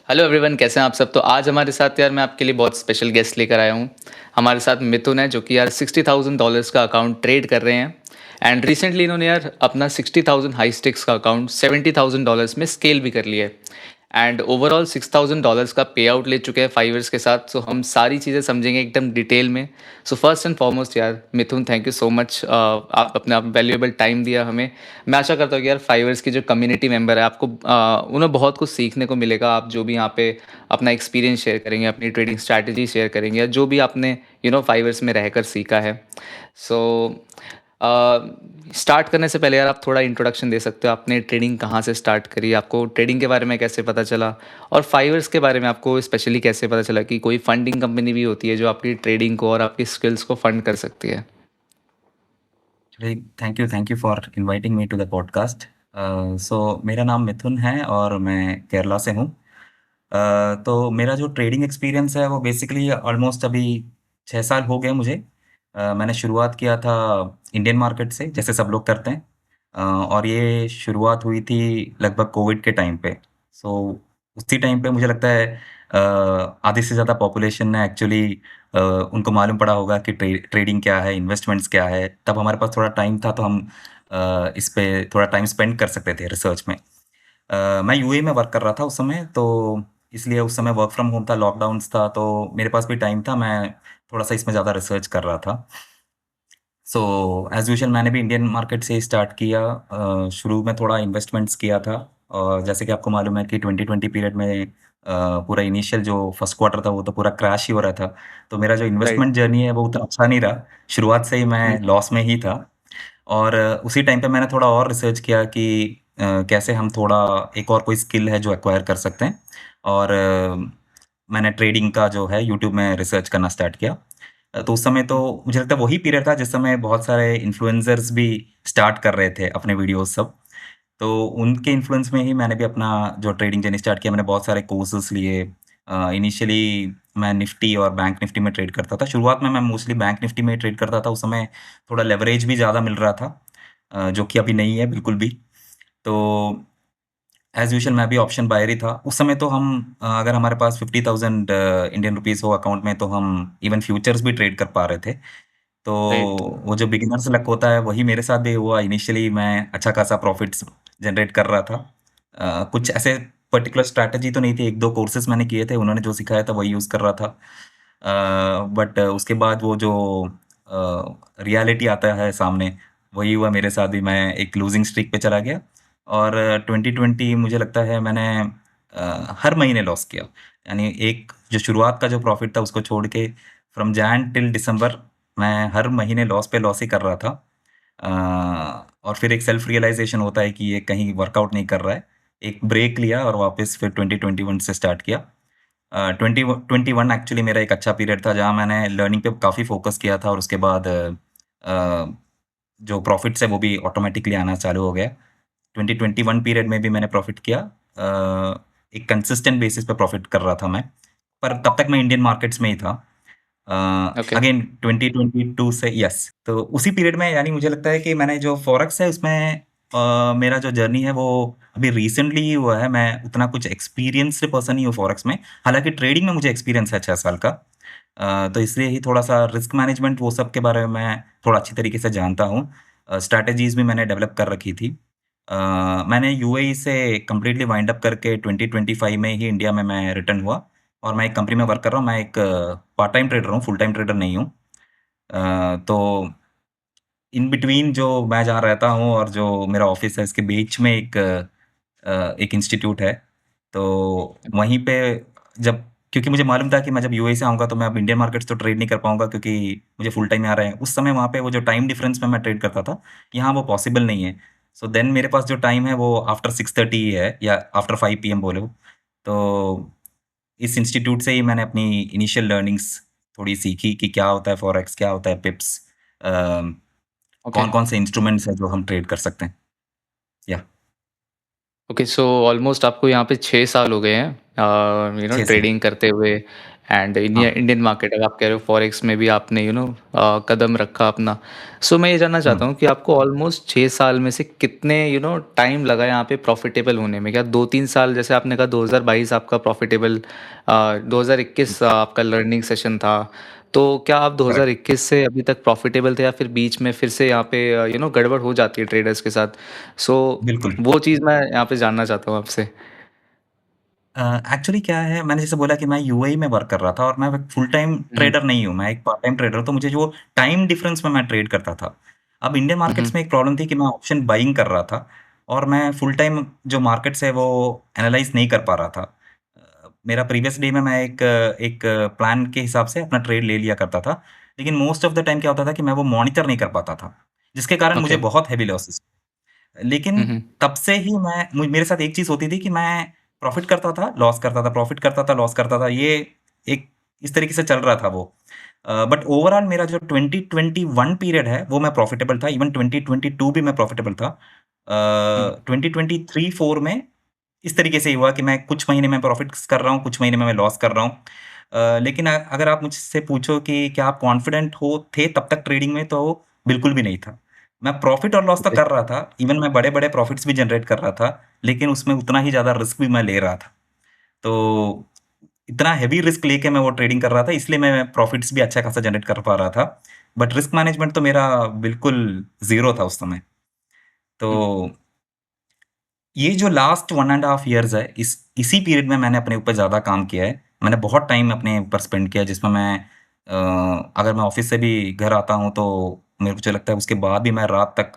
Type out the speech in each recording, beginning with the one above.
Hello everyone, कैसे हैं आप सब? तो आज हमारे साथ यार मैं आपके लिए बहुत स्पेशल गेस्ट लेकर आया हूँ। हमारे साथ मिथुन है जो कि यार $60,000 का अकाउंट ट्रेड कर रहे हैं। एंड रिसेंटली इन्होंने यार अपना 60,000 हाई स्टिक्स का अकाउंट $70,000 में स्केल भी कर लिया है। एंड ओवरऑल $6,000 का पे आउट ले चुके हैं 5 ईयर्स के साथ। सो हम सारी चीज़ें समझेंगे एकदम डिटेल में। सो फर्स्ट एंड फॉरमोस्ट यार मिथुन, थैंक यू सो मच, आप अपना वैल्यूएबल टाइम दिया हमें। मैं आशा करता हूँ कि यार 5 ईयर्स की जो कम्युनिटी मेंबर है आपको उन्हें बहुत कुछ सीखने को मिलेगा। आप जो भी यहाँ पे अपना एक्सपीरियंस शेयर करेंगे, अपनी ट्रेडिंग स्ट्रैटेजी शेयर करेंगे, या जो भी आपने 5 ईयर्स में रहकर सीखा है। सो स्टार्ट करने से पहले यार आप थोड़ा इंट्रोडक्शन दे सकते हो, आपने ट्रेडिंग कहाँ से स्टार्ट करी, आपको ट्रेडिंग के बारे में कैसे पता चला, और 5 ईयर्स के बारे में आपको स्पेशली कैसे पता चला कि कोई फंडिंग कंपनी भी होती है जो आपकी ट्रेडिंग को और आपकी स्किल्स को फंड कर सकती है। Actually, thank you for inviting me to the podcast. सो मेरा नाम मिथुन है और मैं केरला से हूँ। तो मेरा जो ट्रेडिंग एक्सपीरियंस है वो बेसिकली ऑलमोस्ट अभी 6 साल हो गए मुझे। मैंने शुरुआत किया था इंडियन मार्केट से जैसे सब लोग करते हैं। और ये शुरुआत हुई थी लगभग कोविड के टाइम पे। सो उसी टाइम पे मुझे लगता है आधे से ज़्यादा पॉपुलेशन ने एक्चुअली उनको मालूम पड़ा होगा कि ट्रेडिंग क्या है, इन्वेस्टमेंट्स क्या है। तब हमारे पास थोड़ा टाइम था तो हम इस पे थोड़ा टाइम स्पेंड कर सकते थे रिसर्च में। मैं यूएई में वर्क कर रहा था उस समय, तो इसलिए उस समय वर्क फ्रॉम होम था, लॉकडाउन्स था, तो मेरे पास भी टाइम था। मैं थोड़ा-सा इसमें ज़्यादा रिसर्च कर रहा था। सो एज़ यूजुअल मैंने भी इंडियन मार्केट से ही स्टार्ट किया। शुरू में थोड़ा इन्वेस्टमेंट्स किया था और जैसे कि आपको मालूम है कि 2020 पीरियड में पूरा इनिशियल जो फर्स्ट क्वार्टर था वो तो पूरा क्रैश ही हो रहा था। तो मेरा जो राइट। इन्वेस्टमेंट जर्नी है वो उतना अच्छा नहीं रहा। शुरुआत से ही मैं लॉस में ही था और उसी टाइम पे मैंने थोड़ा और रिसर्च किया कि कैसे हम थोड़ा एक और कोई स्किल है जो एक्वायर कर सकते हैं और मैंने ट्रेडिंग का जो है यूट्यूब में रिसर्च करना स्टार्ट किया। तो उस समय तो मुझे लगता है वही पीरियड था जिस समय बहुत सारे इन्फ्लुएंसर्स भी स्टार्ट कर रहे थे अपने वीडियोज़ सब। तो उनके इन्फ्लुएंस में ही मैंने भी अपना जो ट्रेडिंग जर्नी स्टार्ट किया। मैंने बहुत सारे कोर्सेज़ लिए। इनिशियली मैं निफ्टी और बैंक निफ्टी में ट्रेड करता था। शुरुआत में मैं मोस्टली बैंक निफ्टी में ट्रेड करता था। उस समय थोड़ा लेवरेज भी ज़्यादा मिल रहा था, जो कि अभी नहीं है बिल्कुल भी। तो एज़ यूजुअल मैं भी ऑप्शन बायर ही था। उस समय तो हम अगर हमारे पास 50,000 इंडियन रुपीज़ हो अकाउंट में तो हम इवन फ्यूचर्स भी ट्रेड कर पा रहे थे। तो राइट। वो जो बिगिनर्स लक होता है वही मेरे साथ भी हुआ। इनिशियली मैं अच्छा खासा प्रॉफ़िट्स जनरेट कर रहा था। कुछ ऐसे पर्टिकुलर स्ट्रैटेजी तो नहीं थी, 1-2 कोर्सेज़ मैंने किए थे, उन्होंने जो सिखाया था वही यूज़ कर रहा था। बट उसके बाद वो जो रियलिटी आता है सामने, वही हुआ मेरे साथ भी। मैं एक लूज़िंग स्ट्रीक पे चला गया और 2020 मुझे लगता है मैंने हर महीने लॉस किया। यानी एक जो शुरुआत का जो प्रॉफ़िट था उसको छोड़ के फ्रॉम जैन टिल दिसंबर मैं हर महीने लॉस पे लॉस ही कर रहा था। और फिर एक सेल्फ रियलाइज़ेशन होता है कि ये कहीं वर्कआउट नहीं कर रहा है। एक ब्रेक लिया और वापस फिर 2021 से स्टार्ट किया। 2021 एक्चुअली मेरा एक अच्छा पीरियड था जहाँ मैंने लर्निंग पे काफ़ी फ़ोकस किया था और उसके बाद जो प्रॉफ़िट्स है वो भी ऑटोमैटिकली आना चालू हो गया। 2021 पीरियड में भी मैंने प्रॉफ़िट किया। एक कंसिस्टेंट बेसिस पे प्रॉफ़िट कर रहा था मैं, पर तब तक मैं इंडियन मार्केट्स में ही था। ओके। अगेन 2022 से यस, तो उसी पीरियड में यानी मुझे लगता है कि मैंने जो फॉरेक्स है उसमें मेरा जो जर्नी है वो अभी रिसेंटली ही हुआ है। मैं उतना कुछ एक्सपीरियंस्ड पर्सन नहीं हूँ फॉरेक्स में। हालाँकि ट्रेडिंग में मुझे एक्सपीरियंस है 6 साल का। तो इसलिए ही थोड़ा-सा रिस्क मैनेजमेंट वो सब के बारे में मैं थोड़ा अच्छी तरीके से जानता हूँ। स्ट्रैटेजीज़ भी मैंने डेवलप कर रखी थी। मैंने यूएई से कंप्लीटली वाइंड अप करके 2025 में ही इंडिया में मैं रिटर्न हुआ और मैं एक कंपनी में वर्क कर रहा हूँ। मैं एक पार्ट टाइम ट्रेडर हूँ, फुल टाइम ट्रेडर नहीं हूँ। तो इन बिटवीन जो मैं जहाँ रहता हूँ और जो मेरा ऑफ़िस है इसके बीच में एक इंस्टीट्यूट है। तो वहीं पे जब क्योंकि मुझे मालूम था कि मैं जब यूएई से आऊँगा तो मैं अब इंडियन मार्केट्स तो ट्रेड नहीं कर पाऊँगा क्योंकि मुझे फुल टाइम यहाँ रहे हैं। उस समय वहाँ पे वो जो टाइम डिफरेंस में मैं ट्रेड करता था, यहाँ वो पॉसिबल नहीं है। सो देन मेरे पास जो टाइम है वो आफ्टर 6:30 ही है या आफ्टर 5 पीएम बोलो। तो इस इंस्टीट्यूट से ही मैंने अपनी इनिशियल लर्निंग्स थोड़ी सीखी कि क्या होता है फॉरेक्स, क्या होता है पिप्स, अ, ओके। कौन-कौन से इंस्ट्रूमेंट्स हैं जो हम ट्रेड कर सकते हैं? या ओके, सो ऑलमोस्ट आपको यहाँ पे 6 साल हो गए हैं 6 साल। ट्रेडिंग करते हुए। एंड इंडिया हाँ। इंडियन मार्केट, अगर आप कह रहे हो फॉरेक्स में भी आपने कदम रखा अपना। सो मैं ये जानना हुँ। चाहता हूँ कि आपको ऑलमोस्ट 6 साल में से कितने टाइम लगा यहाँ पे प्रॉफिटेबल होने में? क्या 2-3 साल, जैसे आपने कहा 2022 आपका प्रॉफिटेबल, 2021 आपका लर्निंग सेशन था, तो क्या आप करेक्ट। 2021 से अभी तक प्रॉफिटेबल थे, या फिर बीच में फिर से यहाँ पे गड़बड़ हो जाती है ट्रेडर्स के साथ? सो बिल्कुल। वो चीज़ मैं यहाँ पे जानना चाहता हूँ आपसे। एक्चुअली क्या है, मैंने जैसे बोला कि मैं यूएई में वर्क कर रहा था और मैं फुल टाइम हुँ, ट्रेडर नहीं हूँ, मैं एक पार्ट टाइम ट्रेडर हूँ, तो मुझे जो टाइम डिफरेंस में मैं ट्रेड करता था। अब इंडियन हुँ, मार्केट्स हुँ, में एक प्रॉब्लम थी कि मैं ऑप्शन बाइंग कर रहा था और मैं फुल टाइम जो मार्केट्स है वो एनालाइज़ नहीं कर पा रहा था। मेरा प्रीवियस डे में मैं एक प्लान के हिसाब से अपना ट्रेड ले लिया करता था, लेकिन मोस्ट ऑफ द टाइम क्या होता था कि मैं वो मॉनिटर नहीं कर पाता था, जिसके कारण मुझे ओके। बहुत हेवी लॉसेस। लेकिन हुँ, हुँ, तब से ही मेरे साथ एक चीज़ होती थी कि मैं प्रॉफ़िट करता था, लॉस करता था, प्रॉफ़िट करता था, लॉस करता था। ये एक इस तरीके से चल रहा था वो। बट ओवरऑल मेरा जो 2021 पीरियड है, वो मैं प्रॉफ़िटेबल था। इवन 2022 भी मैं प्रॉफ़िटेबल था। हुँ, 2023-4 में इस तरीके से ही हुआ कि मैं कुछ महीने में प्रॉफ़िट्स कर रहा हूँ, कुछ महीने में मैं लॉस कर रहा हूँ। लेकिन अगर आप मुझसे पूछो कि क्या आप कॉन्फिडेंट थे तब तक ट्रेडिंग में, तो बिल्कुल भी नहीं था। मैं प्रॉफ़िट और लॉस तो ओके। कर रहा था, इवन मैं बड़े-बड़े प्रॉफ़िट्स भी जनरेट कर रहा था, लेकिन उसमें उतना ही ज़्यादा रिस्क भी मैं ले रहा था। तो इतना हेवी रिस्क लेके मैं वो ट्रेडिंग कर रहा था, इसलिए मैं प्रॉफ़िट्स भी अच्छा खासा जनरेट कर पा रहा था। बट रिस्क मैनेजमेंट तो मेरा बिल्कुल ज़ीरो था उस समय। तो हुँ, ये जो लास्ट 1 एंड हाफ इयर्स है, इसी पीरियड में मैंने अपने ऊपर ज़्यादा काम किया है। मैंने बहुत टाइम अपने ऊपर स्पेंड किया है, जिसमें अगर मैं ऑफ़िस से भी घर आता हूँ, तो मेरे को जो लगता है उसके बाद भी मैं रात तक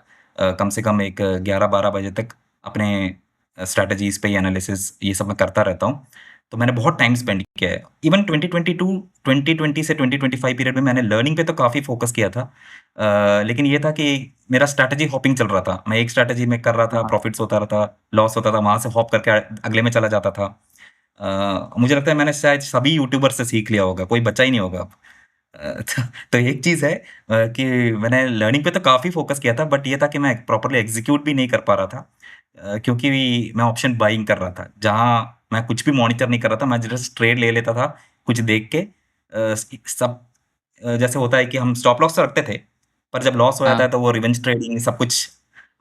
कम से कम एक 11-12 बजे तक अपने स्ट्रैटेजीज़ पे ही एनालिसिस ये सब मैं करता रहता हूँ। तो मैंने बहुत टाइम स्पेंड किया है। इवन 2020 से 2025 पीरियड में मैंने लर्निंग पे तो काफ़ी फ़ोकस किया था। लेकिन ये था कि मेरा स्ट्रैटेजी हॉपिंग चल रहा था। मैं एक स्ट्रैटेजी में कर रहा था, हाँ, प्रॉफ़िट्स होता रहता, लॉस होता था, वहाँ से हॉप करके अगले में चला जाता था। मुझे लगता है मैंने शायद सभी यूट्यूबर से सीख लिया होगा, कोई बचा ही नहीं होगा अब। तो एक चीज़ है कि मैंने लर्निंग पे तो काफ़ी फ़ोकस किया था, बट ये था कि मैं प्रॉपर्ली एग्ज़ीक्यूट भी नहीं कर पा रहा था, क्योंकि मैं ऑप्शन बाइंग कर रहा था। जहाँ मैं कुछ भी मॉनिटर नहीं कर रहा था, मैं जस्ट ट्रेड ले लेता था, कुछ देख के। सब जैसे होता है कि हम स्टॉप लॉस तो रखते थे, पर जब लॉस हो जाता है हाँ, तो वो रिवेंज ट्रेडिंग सब कुछ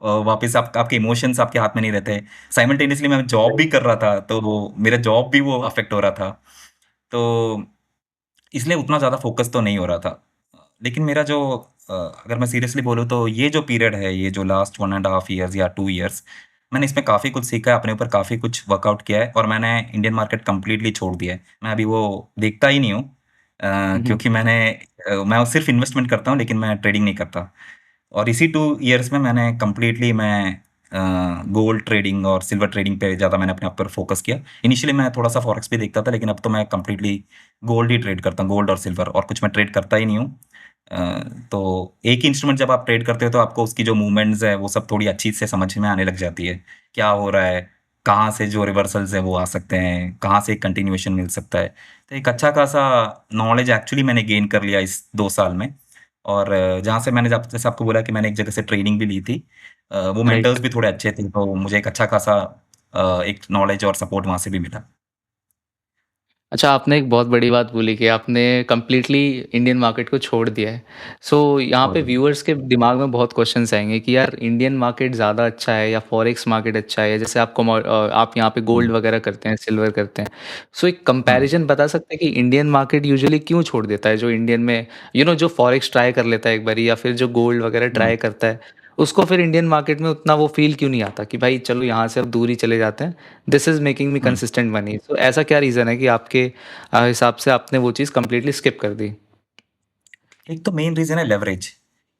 वापस आपके इमोशंस आपके हाथ में नहीं रहते। साइमल्टेनियसली मैं जॉब भी राइट। कर रहा था, तो मेरा जॉब भी वो अफ़ेक्ट हो रहा था। तो इसलिए उतना ज़्यादा फ़ोकस तो नहीं हो रहा था। लेकिन मेरा जो अगर मैं सीरियसली बोलूँ, तो ये जो पीरियड है, ये जो लास्ट 1 एंड हाफ इयर्स या 2 इयर्स, मैंने इसमें काफ़ी कुछ सीखा है, अपने ऊपर काफ़ी कुछ वर्कआउट किया है और मैंने इंडियन मार्केट कंप्लीटली छोड़ दिया है। मैं अभी वो देखता ही नहीं हूँ, हुँ, हुँ, क्योंकि मैं सिर्फ़ इन्वेस्टमेंट करता हूँ, लेकिन मैं ट्रेडिंग नहीं करता। और इसी 2 इयर्स में मैंने कंप्लीटली गोल्ड ट्रेडिंग और सिल्वर ट्रेडिंग पे ज़्यादा मैंने अपने आप पर फ़ोकस किया। इनिशियली मैं थोड़ा-सा फॉरेक्स भी देखता था, लेकिन अब तो मैं कंप्लीटली गोल्ड ही ट्रेड करता हूँ, गोल्ड और सिल्वर, और कुछ मैं ट्रेड करता ही नहीं हूँ। तो एक ही इंस्ट्रूमेंट जब आप ट्रेड करते हो, तो आपको उसकी जो मूवमेंट्स है, वो सब थोड़ी अच्छी से समझ में आने लग जाती है। क्या हो रहा है, कहाँ से जो रिवर्सल्स हैं वो आ सकते हैं, कहाँ से एक कंटिन्यूएशन मिल सकता है। तो एक अच्छा खासा नॉलेज एक्चुअली मैंने गेन कर लिया इस 2 साल में। और जहाँ से मैंने जब जैसे आपको बोला कि मैंने एक जगह से ट्रेनिंग भी ली थी, वो मेंटर्स राइट। भी थोड़े अच्छे थे, तो मुझे एक अच्छा खासा एक नॉलेज और सपोर्ट वहाँ से भी मिला। अच्छा, आपने एक बहुत बड़ी बात बोली कि आपने कंप्लीटली इंडियन मार्केट को छोड़ दिया है। सो यहाँ छोड़ पे दिया। व्यूअर्स के दिमाग में बहुत क्वेश्चन्स आएँगे कि यार इंडियन मार्केट ज़्यादा अच्छा है या फॉरेक्स मार्केट अच्छा है? जैसे आप यहाँ पे हुँ, गोल्ड वगैरह करते हैं, सिल्वर करते हैं। सो एक हुँ, कंपैरिज़न बता सकते हैं कि इंडियन मार्केट यूजुअली क्यों छोड़ देता है? जो इंडियन में जो फॉरेक्स ट्राई कर लेता है एक बारी, या फिर जो गोल्ड वगैरह हुँ, ट्राई करता है, उसको फिर इंडियन मार्केट में उतना वो फ़ील क्यों नहीं आता कि भाई चलो यहाँ से अब दूर ही चले जाते हैं, this is making me hmm. Consistent money. So ऐसा क्या रीज़न है कि आपके हिसाब से आपने वो चीज़ कंप्लीटली स्किप कर दी? एक तो मेन रीज़न है लेवरेज।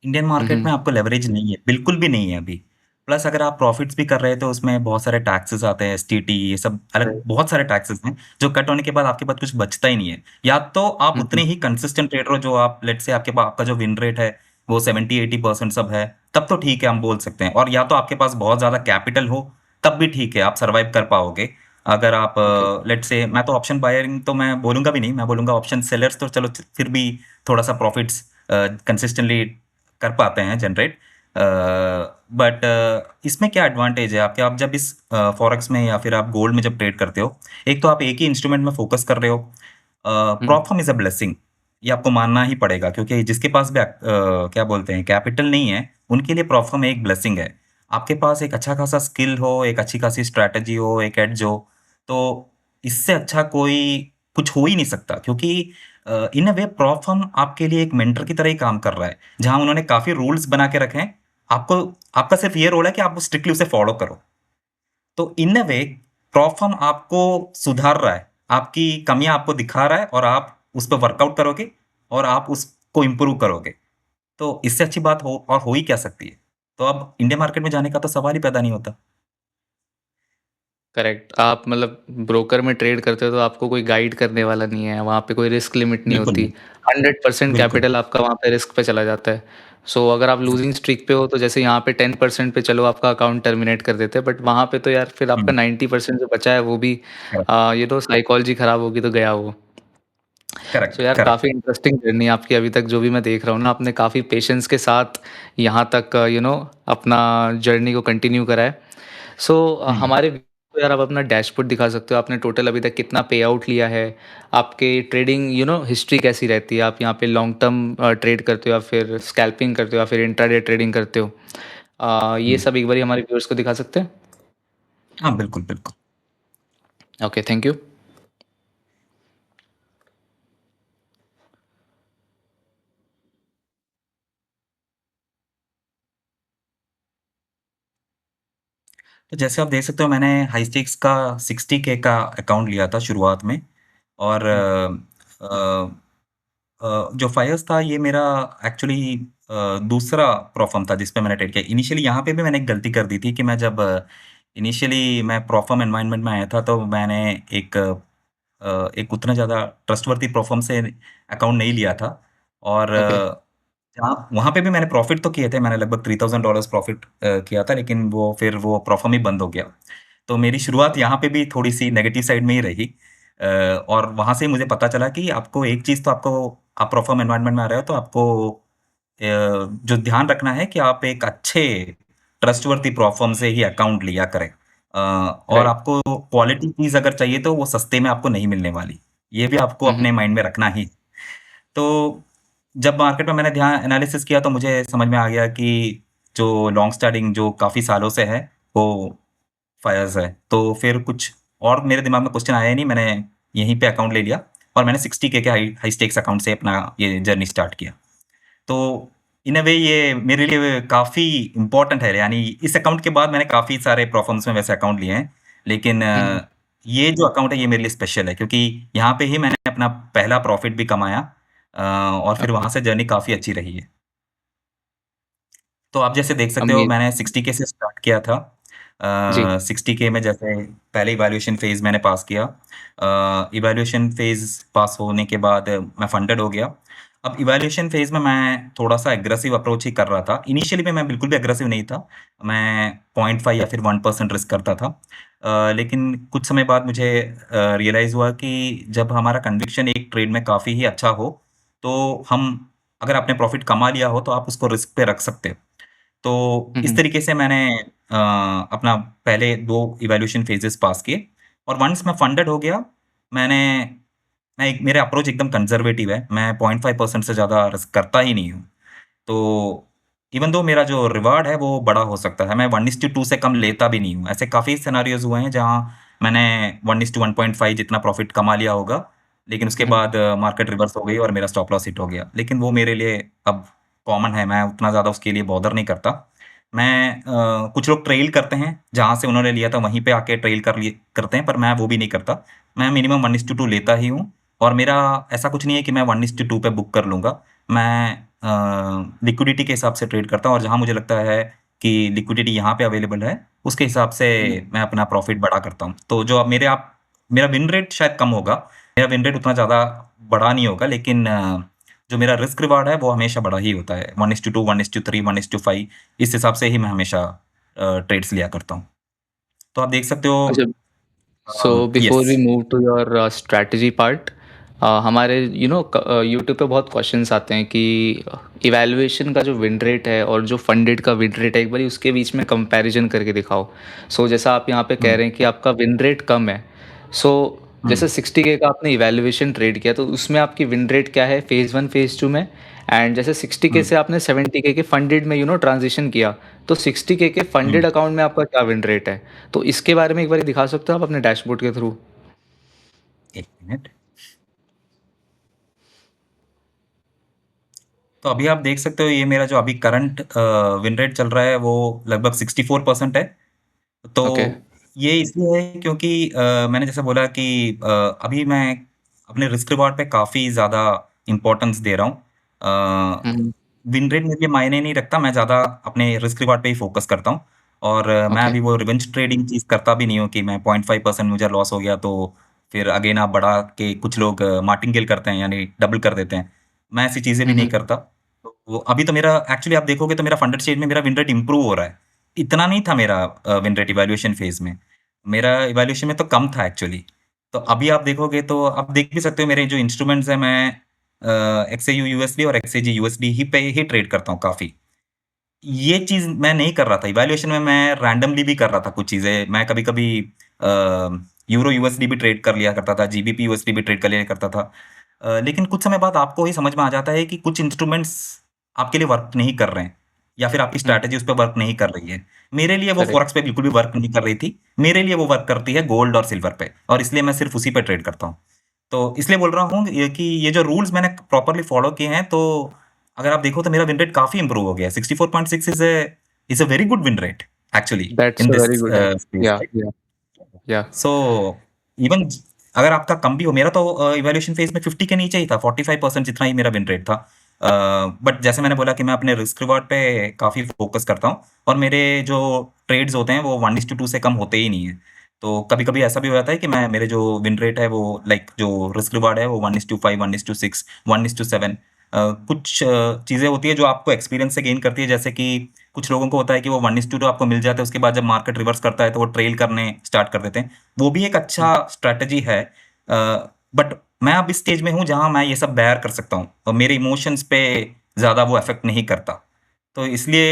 इंडियन हुँ, मार्केट हुँ। में आपको लेवरेज नहीं है, बिल्कुल भी नहीं है अभी। प्लस अगर आप प्रॉफिट्स भी कर रहे हैं, तो उसमें बहुत सारे टैक्सेस आते हैं, एसटीटी, ये सब अलग राइट। बहुत सारे टैक्सेस हैं, जो कट होने के बाद आपके पास कुछ बचता ही नहीं है। या तो आप हुँ, उतने हुँ। ही कंसिस्टेंट ट्रेडर हो, जो आप लेट्स से आपका जो विन रेट है, वो 70-80% सब है, तब तो ठीक है, हम बोल सकते हैं। और या तो आपके पास बहुत ज़्यादा कैपिटल हो, तब भी ठीक है, आप सर्वाइव कर पाओगे। अगर आप ओके। लेट्स से, मैं तो ऑप्शन बायरिंग तो मैं बोलूँगा भी नहीं, मैं बोलूँगा ऑप्शन सेलर्स तो चलो फिर भी थोड़ा-सा प्रॉफिट्स कंसिस्टेंटली कर पाते हैं जनरेट। बट इसमें क्या एडवांटेज है आपके, आप जब इस फॉरेक्स में या फिर आप गोल्ड में जब ट्रेड करते हो, एक तो आप एक ही इंस्ट्रूमेंट में फोकस कर रहे हो, hmm, prop firm is a blessing, ये आपको मानना ही पड़ेगा क्योंकि जिसके पास भी क्या बोलते हैं कैपिटल नहीं है, उनके लिए प्रॉप फर्म एक ब्लेसिंग है। आपके पास एक अच्छा खासा स्किल हो, एक अच्छी खासी स्ट्रैटेजी हो, एक एड्ज हो, तो इससे अच्छा कोई कुछ हो ही नहीं सकता क्योंकि इन अ वे प्रॉप फर्म आपके लिए एक मेंटर की तरह ही काम कर रहा है, जहाँ उन्होंने काफ़ी रूल्स बना के रखे हैं। आपको आपका सिर्फ ये रोल है कि आप स्ट्रिक्टली उसे फॉलो करो। तो इन अ वे प्रॉप फर्म आपको सुधार रहा है, आपकी कमियाँ आपको दिखा रहा है और आप उस पे वर्कआउट करोगे और आप उसको इम्प्रूव करोगे। तो इससे अच्छी बात हो ही क्या सकती है? तो अब इंडियन मार्केट में जाने का तो सवाल ही पैदा नहीं होता। करेक्ट। आप मतलब ब्रोकर में ट्रेड करते हो तो आपको कोई गाइड करने वाला नहीं है, वहाँ पे कोई रिस्क लिमिट नहीं बिल्कुल होती। नहीं, 100% बिल्कुल, कैपिटल आपका वहाँ पे रिस्क पे चला जाता है। सो अगर आप लूज़िंग स्ट्रीक पे हो तो जैसे यहाँ पे 10% पे चलो आपका अकाउंट टर्मिनेट कर देते हैं, बट वहाँ पे तो यार फिर आपका हुँ, 90% जो बचा है वो भी करेक्ट, ये तो साइकोलॉजी खराब होगी तो गया वो। सो करेक्ट, यार करेक्ट। काफ़ी इंटरेस्टिंग जर्नी आपकी अभी तक जो भी मैं देख रहा हूँ ना, आपने काफ़ी पेशेंस के साथ यहाँ तक अपना जर्नी को कंटिन्यू करा है। सो हुँ। हमारे व्यूअर्स को यार आप अपना डैशबोर्ड दिखा सकते हो, आपने टोटल अभी तक कितना पे आउट लिया है, आपके ट्रेडिंग हिस्ट्री कैसी रहती है, आप यहाँ पे लॉन्ग टर्म ट्रेड करते हो या फिर स्कैल्पिंग करते हो या फिर इंट्राडे ट्रेडिंग करते हो? ये हुँ। सब एक बारी हमारे व्यूअर्स को दिखा सकते हैं? हाँ, बिल्कुल, बिल्कुल। Okay, thank you. तो जैसे आप देख सकते हो मैंने हाई स्टेक्स का 60 के का अकाउंट लिया था शुरुआत में और हुँ, जो फाइर्स था ये मेरा एक्चुअली दूसरा प्रोफर्म था जिस पे मैंने ट्रेड किया। इनिशियली यहाँ पे भी मैंने एक गलती कर दी थी कि मैं जब इनिशियली मैं प्रोफर्म एनवायरनमेंट में आया था तो मैंने एक उतना ज़्यादा ट्रस्टवर्थी प्रोफर्म से अकाउंट नहीं लिया था और ओके, जहाँ वहाँ पे भी मैंने प्रॉफ़िट तो किए थे, मैंने लगभग $3000 प्रॉफ़िट किया था लेकिन फिर वो प्रोफर्म ही बंद हो गया। तो मेरी शुरुआत यहाँ पे भी थोड़ी-सी नेगेटिव साइड में ही रही और वहाँ से मुझे पता चला कि आपको एक चीज़ तो आपको आप परफॉर्म एनवायरनमेंट में आ रहे हो तो आपको जो ध्यान रखना है कि आप एक अच्छे ट्रस्टवर्थी प्लेटफ़ॉर्म से ही अकाउंट लिया करें। और राइट। आपको क्वालिटी चीज़ अगर चाहिए तो वो सस्ते में आपको नहीं मिलने वाली। ये भी आपको हुँ, हुँ, अपने माइंड में रखना ही। तो जब मार्केट में मैंने ध्यान एनालिसिस किया तो मुझे समझ में आ गया कि जो लॉन्ग स्टैंडिंग जो काफ़ी सालों से है, वो फायर्स है। तो फिर कुछ और मेरे दिमाग में क्वेश्चन आया ही नहीं, मैंने यहीं पे अकाउंट ले लिया और मैंने 60 के हाई हाई स्टेक्स अकाउंट से अपना ये जर्नी स्टार्ट किया। तो इन अ वे ये मेरे लिए काफ़ी इम्पोर्टेंट है, यानी इस अकाउंट के बाद मैंने काफ़ी सारे प्रोफ़र्म्स में वैसे अकाउंट लिए हैं। लेकिन हुँ, हुँ, ये जो अकाउंट है ये मेरे लिए स्पेशल है क्योंकि यहाँ पे ही मैंने अपना पहला प्रॉफ़िट भी कमाया और फिर ओके, वहाँ से जर्नी काफ़ी अच्छी रही है। तो आप जैसे देख सकते हो अमेज़िंग। मैंने 60 के से स्टार्ट किया था। जी, 60 के में जैसे पहले इवैल्यूएशन फ़ेज़ मैंने पास किया। इवैल्यूएशन फ़ेज़ पास होने के बाद मैं फंडेड हो गया। अब इवैल्यूएशन फ़ेज़ में मैं थोड़ा-सा एग्रेसिव अप्रोच ही कर रहा था। इनिशियली में मैं बिल्कुल भी एग्रेसिव नहीं था। मैं 0.5 या फिर 1% रिस्क करता था। लेकिन कुछ समय बाद मुझे रियलाइज़ हुआ कि जब हमारा कन्विक्शन एक ट्रेड में काफ़ी ही अच्छा हो, तो हम अगर आपने प्रॉफ़िट कमा लिया हो, तो आप उसको रिस्क पे रख सकते हो। तो हुँ, इस हुँ, तरीके से मैंने अपना पहले 2 इवैल्यूएशन फ़ेजेज़ पास किए और वन्स मैं फंडेड हो गया, मैंने मैं एक मेरा अप्रोच एकदम कंज़र्वेटिव है, मैं 0.5% से ज़्यादा रिस्क करता ही नहीं हूँ। तो इवन दो मेरा जो रिवार्ड है वो बड़ा हो सकता है, मैं 1:2 से कम लेता भी नहीं हूँ। ऐसे काफ़ी सिनेरियोज़ हुए हैं जहाँ मैंने 1:1.5 जितना प्रॉफ़िट कमा लिया होगा, लेकिन उसके हुँ, हुँ, बाद मार्केट रिवर्स हो गई और मेरा स्टॉप लॉस हिट हो गया। लेकिन वो मेरे लिए अब कॉमन है, मैं उतना ज़्यादा उसके लिए बॉदर नहीं करता। मैं कुछ लोग ट्रेल करते हैं, जहाँ से उन्होंने लिया था वहीं पे आके ट्रेल करते हैं, पर मैं वो भी नहीं करता। मैं मिनिमम 1:2 लेता ही हूँ और मेरा ऐसा कुछ नहीं है कि मैं 1:2 पे बुक कर लूँगा। मैं लिक्विडिटी के हिसाब से ट्रेड करता हूँ और जहाँ मुझे लगता है कि लिक्विडिटी यहाँ पे अवेलेबल है, उसके हिसाब से हुँ, मैं अपना प्रॉफ़िट बड़ा करता हूँ। तो जो अब मेरा विन रेट शायद कम होगा, मेरा विन रेट उतना ज़्यादा बड़ा नहीं होगा लेकिन जो मेरा रिस्क रिवार्ड है वो हमेशा बड़ा ही होता है। 1:2, 1:3, 1:5 इस हिसाब से ही मैं हमेशा ट्रेड्स लिया करता हूँ। तो आप देख सकते हो अच्छा। So before we yes. Move to your strategy part, हमारे यूट्यूब पे बहुत क्वेश्चंस आते हैं कि इवैल्यूएशन का जो विन रेट है और जो फंडेड का विन रेट है एक बारी उसके बीच में कंपैरिजन करके दिखाओ। सो जैसा आप यहाँ पे कह हुँ, रहे हैं कि आपका विन रेट कम है, सो जैसे हुँ, 60K का आपने इवैल्यूएशन ट्रेड किया, तो उसमें आपकी विन रेट क्या है फ़ेज़ 1, फ़ेज़ 2 में? एंड जैसे 60K हुँ, से आपने 70K के फंडेड में ट्रांज़िशन किया, तो 60K के हुँ। फंडेड अकाउंट में आपका क्या विन रेट है? तो इसके बारे में एक बारी दिखा सकते हो आप अपने डैशबोर्ड के थ्रू? 1 मिनट। तो अभी आप देख सकते हो ये मेरा जो अभी करंट विन रेट चल रहा है वो लगभग 64% है। तो ओके। ये इसलिए है क्योंकि मैंने जैसा बोला कि अभी मैं अपने रिस्क रिवॉर्ड पे काफ़ी ज़्यादा इम्पोर्टेंस दे रहा हूँ। हुँ, हुँ। विन रेट मेरे लिए मायने नहीं रखता, मैं ज़्यादा अपने रिस्क रिवॉर्ड पे ही फ़ोकस करता हूँ और मैं ओके। अभी वो रिवेंज ट्रेडिंग चीज़ करता भी नहीं हूँ कि मैं 0.5% मुझे लॉस हो गया तो फिर अगेन आप बढ़ा के कुछ लोग मार्टिंगेल करते हैं यानी डबल कर देते हैं। मैं ऐसी चीज़ें भी हुँ, नहीं हुँ। करता। तो वो अभी तो मेरा एक्चुअली आप देखोगे तो मेरा फंडेड स्टेज में मेरा विन रेट इम्प्रूव हो रहा है। इतना नहीं था मेरा विन रेट इवैल्यूएशन फ़ेज़ में। मेरा इवैल्यूएशन में तो कम था एक्चुअली। तो अभी आप देखोगे तो आप देख भी सकते हो मेरे जो इंस्ट्रूमेंट्स हैं मैं एक्सएयू यूएसडी और एक्सएजी यूएसडी ही पे ही ट्रेड करता हूँ काफ़ी। ये चीज़ मैं नहीं कर रहा था, इवैल्यूएशन में मैं रैंडमली भी कर रहा था कुछ चीज़ें। मैं कभी-कभी यूरो यूएसडी भी ट्रेड कर लिया करता था, जीबीपी यूएसडी भी ट्रेड कर लिया करता था। लेकिन कुछ समय बाद आपको ही समझ में आ जाता है कि कुछ इंस्ट्रूमेंट्स आपके लिए वर्क नहीं कर रहे हैं या फिर आपकी हुँ, स्ट्रैटेजी उस पे वर्क नहीं कर रही है। मेरे लिए वो करेक्ट। फॉरेक्स पे बिल्कुल भी वर्क नहीं कर रही थी। मेरे लिए वो वर्क करती है गोल्ड और सिल्वर पे और इसलिए मैं सिर्फ़ उसी पे ट्रेड करता हूँ। तो इसलिए बोल रहा हूँ ये कि ये जो रूल्स मैंने प्रॉपर्ली फॉलो किए हैं तो अगर आप देखो तो मेरा विन रेट काफ़ी इम्प्रूव हो गया है। 64.6 is a very good win rate actually that's in a this very good है। स्पेस या, राइट? या, या। सो इवन अगर आपका कम भी हो मेरा तो इवैल्यूएशन फेज़ में 50 के नीचे ही था, 45% जितना ही मेरा विन रेट था। बट जैसे मैंने बोला कि मैं अपने रिस्क रिवॉर्ड पे काफ़ी फ़ोकस करता हूँ और मेरे जो ट्रेड्स होते हैं वो 1:2 से कम होते ही नहीं हैं। तो कभी-कभी ऐसा भी हो जाता है कि मैं मेरे जो विन रेट है वो लाइक जो रिस्क रिवॉर्ड है वो 1:5, 1:6, 1:7 कुछ चीज़ें होती है जो आपको एक्सपीरियंस से गेन करती है जैसे कि कुछ लोगों को होता है कि वो 1:2 आपको मिल जाता है उसके बाद जब मार्केट रिवर्स करता है तो वो ट्रेल करने स्टार्ट कर देते हैं। वो भी एक हुँ। अच्छा स्ट्रैटेजी है बट मैं अब इस स्टेज में हूँ जहाँ मैं ये सब बेयर कर सकता हूँ और मेरे इमोशंस पे ज़्यादा वो अफ़ेक्ट नहीं करता। तो इसलिए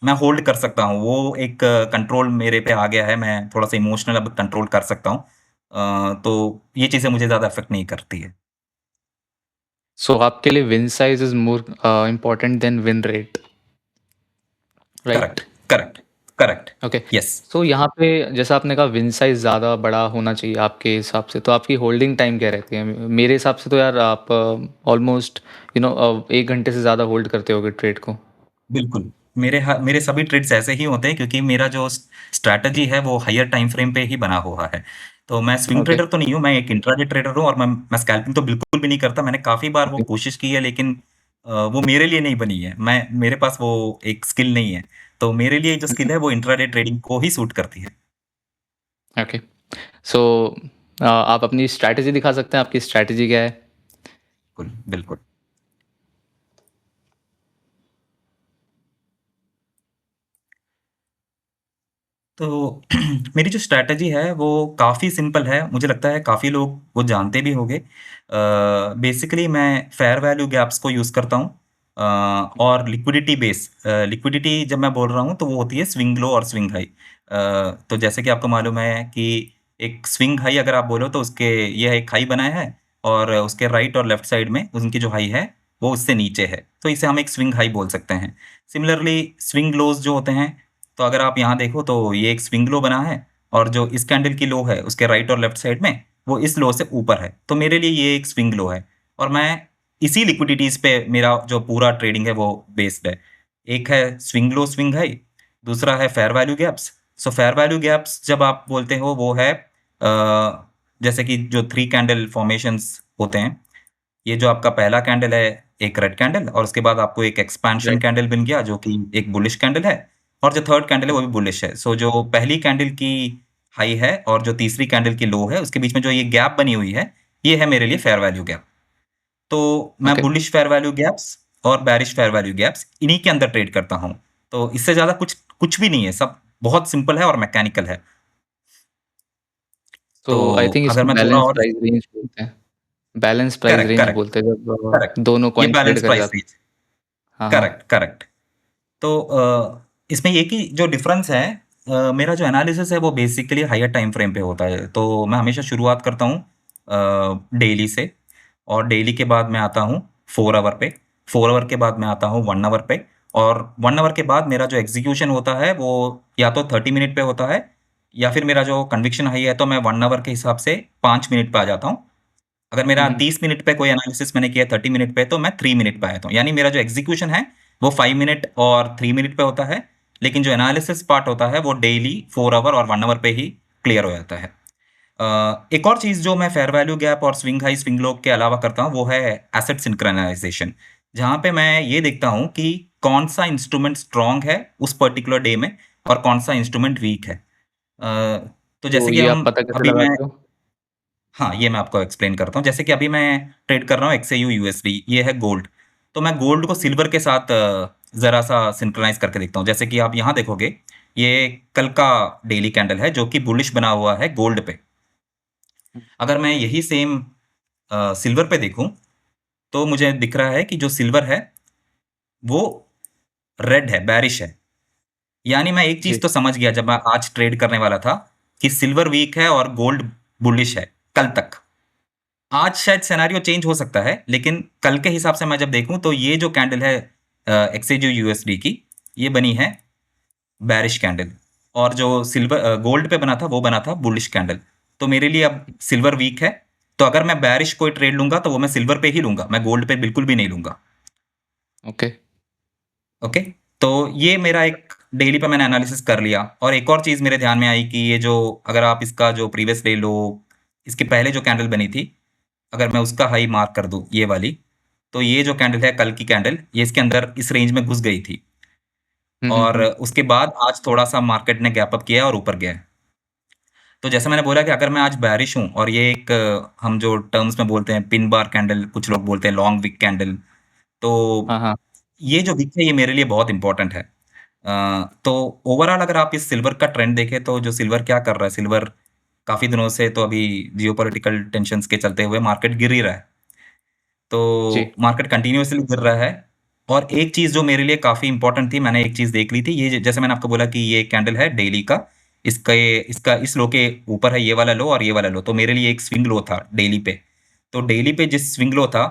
मैं होल्ड कर सकता हूँ, वो एक कंट्रोल मेरे पे आ गया है, मैं थोड़ा-सा इमोशनल अब कंट्रोल कर सकता हूँ। तो ये चीज़ें मुझे ज़्यादा अफ़ेक्ट नहीं करती है। सो आपके लिए win size is more important than win rate, correct, right? Correct, correct. Okay. Yes, so यहाँ पे जैसा आपने कहा विन साइज़ ज़्यादा बड़ा होना चाहिए आपके हिसाब से, तो आपकी होल्डिंग टाइम क्या रहती है? मेरे हिसाब से तो यार आप ऑलमोस्ट 1 घंटे से ज़्यादा होल्ड करते होगे ट्रेड को। बिल्कुल। मेरे सभी ट्रेड्स ऐसे ही होते हैं क्योंकि मेरा जो स्ट्रैटेजी है वो हायर टाइम फ्रेम पे ही बना हुआ है। तो मैं स्विंग ओके, ट्रेडर तो नहीं हूँ, मैं एक इंट्राडे ट्रेडर हूँ और मैं स्कैल्पिंग तो बिल्कुल भी नहीं करता। मैंने काफ़ी बार वो ओके, कोशिश की है लेकिन वो मेरे लिए नहीं बनी है। मेरे पास वो एक स्किल नहीं है। तो मेरे लिए जो हुँ, स्किल हुँ, है वो इंट्राडे ट्रेडिंग को ही सूट करती है। ओके। सो आप अपनी स्ट्रैटेजी दिखा सकते हैं, आपकी स्ट्रैटेजी क्या है? बिल्कुल, बिल्कुल। तो मेरी जो स्ट्रैटेजी है वो काफ़ी सिंपल है। मुझे लगता है काफ़ी लोग वो जानते भी होंगे। बेसिकली मैं फेयर वैल्यू गैप्स को यूज़ करता हूँ और लिक्विडिटी बेस लिक्विडिटी जब मैं बोल रहा हूँ तो वो होती है स्विंग लो और स्विंग हाई। तो जैसे कि आपको मालूम है कि एक स्विंग हाई अगर आप बोलो तो उसके यह एक हाई बनाया है और उसके राइट और लेफ्ट साइड में उनकी जो हाई है वो उससे नीचे है। तो इसे हम एक स्विंग हाई बोल सकते हैं। सिमिलरली स्विंग लोज़ जो होते हैं तो अगर आप यहाँ देखो तो ये एक स्विंग लो बना है और जो इस कैंडल की लो है उसके राइट और लेफ्ट साइड में वो इस लो से ऊपर है। तो मेरे लिए ये एक स्विंग लो है और मैं इसी लिक्विडिटीज़ पे मेरा जो पूरा ट्रेडिंग है वो बेस्ड है। एक है स्विंग लो स्विंग हाई, दूसरा है fair value gaps. So fair value gaps जब आप बोलते हो वो है जैसे कि जो 3 कैंडल फॉर्मेशंस होते हैं ये जो आपका पहला कैंडल है, एक रेड कैंडल और उसके बाद आपको एक एक्सपेंशन राइट, कैंडल बन गया जो कि एक बुलिश कैंडल है और जो थर्ड कैंडल है वो भी बुलिश है। सो जो पहली कैंडल की हाई है और जो तीसरी कैंडल की लो है, उसके बीच में जो ये गैप बनी हुई है, ये है मेरे लिए फेयर वैल्यू गैप। तो मैं okay. Bullish fair value gaps और बेरिश फेयर वैल्यू गैप्स इन्हीं के अंदर ट्रेड करता हूँ। तो इससे ज़्यादा कुछ कुछ भी नहीं है, सब बहुत सिंपल है और मैकेनिकल है। सो तो आई थिंक अगर इसको मैं थोड़ा बैलेंस और प्राइस रेंज बोलते हैं। Balance price correct, range correct, बोलते हैं जब करेक्ट। दोनों ये कॉइन ट्रेड बैलेंस कर प्राइस जाते हैं। रेंज हाँ, हाँ। Correct, correct. तो इसमें ये कि जो डिफरेंस है मेरा जो एनालिसिस है वो बेसिकली हायर टाइम फ्रेम पे होता है। तो मैं हमेशा शुरुआत करता हूँ डेली से, और डेली के बाद मैं आता हूँ 4 आवर पे, 4 आवर के बाद मैं आता हूँ 1 आवर पे, और 1 आवर के बाद मेरा जो एग्ज़ीक्यूशन होता है वो या तो 30 मिनट पे होता है, या फिर मेरा जो कन्विक्शन हाई है तो मैं 1 आवर के हिसाब से 5 मिनट पे आ जाता हूँ। अगर मेरा हुँ, हुँ। 30 मिनट पे कोई एनालिसिस मैंने किया 30 मिनट पे, तो मैं 3 मिनट पे आ जाता हूँ। यानी मेरा जो एग्ज़ीक्यूशन है वो 5 मिनट और 3 मिनट पे होता है, लेकिन जो एनालिसिस पार्ट होता है वो डेली 4 आवर और 1 आवर पे ही क्लियर हो जाता है। एक और चीज़ जो मैं फेयर वैल्यू गैप और स्विंग हाई, स्विंग लो के अलावा करता हूँ, वो है एसेट सिंक्रोनाइज़ेशन, जहाँ पे मैं ये देखता हूँ कि कौन-सा इंस्ट्रूमेंट स्ट्रॉन्ग है उस पर्टिकुलर डे में और कौन-सा इंस्ट्रूमेंट वीक है। तो तो जैसे कि ये आप हम पता कैसे अभी मैं लगाते हो? हाँ, ये मैं आपको एक्सप्लेन करता हूँ। जैसे कि अभी मैं ट्रेड कर रहा हूँ एक्सएयू यूएसडी, ये है गोल्ड। तो मैं गोल्ड को सिल्वर के साथ ज़रा-सा सिंक्रोनाइज़ करके देखता हूँ। जैसे कि आप यहाँ देखोगे, ये कल का डेली कैंडल है जो कि बुलिश बना हुआ है गोल्ड पे। हुँ, अगर मैं यही सेम सिल्वर पे देखूँ, तो मुझे दिख रहा है कि जो सिल्वर है, वो रेड है, बेयरिश है। यानी मैं एक चीज़ जी, तो समझ गया जब मैं आज ट्रेड करने वाला था, कि सिल्वर वीक है और गोल्ड बुलिश है, कल तक। आज शायद सिनेरियो चेंज हो सकता है, लेकिन कल के हिसाब से मैं जब देखूँ तो ये जो कैंडल है एक्सजेयू यूएसडी की, ये बनी है बेयरिश कैंडल, और जो गोल्ड पे बना था वो बना था बुलिश कैंडल। तो मेरे लिए अब सिल्वर वीक है, तो अगर मैं बेयरिश कोई ट्रेड लूँगा तो वो मैं सिल्वर पे ही लूँगा, मैं गोल्ड पे बिल्कुल भी नहीं लूँगा। ओके। ओके? तो ये मेरा एक डेली पे मैंने एनालिसिस कर लिया, और एक और चीज़ मेरे ध्यान में आई कि ये जो अगर आप इसका जो प्रीवियस डे लो, इसके पहले जो कैंडल बनी थी, अगर मैं उसका हाई मार्क कर दूँ, ये वाली, तो ये जो कैंडल है कल की कैंडल, ये इसके अंदर इस रेंज में घुस गई थी, हुँ, हुँ, और हुँ। उसके बाद आज थोड़ा-सा मार्केट ने गैप अप किया है और ऊपर गया है। तो जैसे मैंने बोला कि अगर मैं आज बेयरिश हूँ और ये एक हम जो टर्म्स में बोलते हैं पिन बार कैंडल, कुछ लोग बोलते हैं लॉन्ग विक कैंडल, तो हाँ, हाँ। ये जो विक है ये मेरे लिए बहुत इम्पोर्टेंट है। तो ओवरऑल अगर आप इस सिल्वर का ट्रेंड देखें तो जो सिल्वर क्या कर रहा है, सिल्वर काफ़ी दिनों से तो अभी जियोपॉलिटिकल टेंशन्स के चलते हुए मार्केट गिर ही रहा है। जी। तो मार्केट कंटिन्यूअसली गिर रहा है, और एक चीज़ जो मेरे लिए काफ़ी इम्पोर्टेंट थी, मैंने एक चीज़ देख ली थी, ये जैसे मैंने आपको बोला कि ये कैंडल है डेली का, इसका इस लो के ऊपर है ये वाला लो और ये वाला लो, तो मेरे लिए एक स्विंग लो था डेली पे। तो डेली पे जिस स्विंग लो था,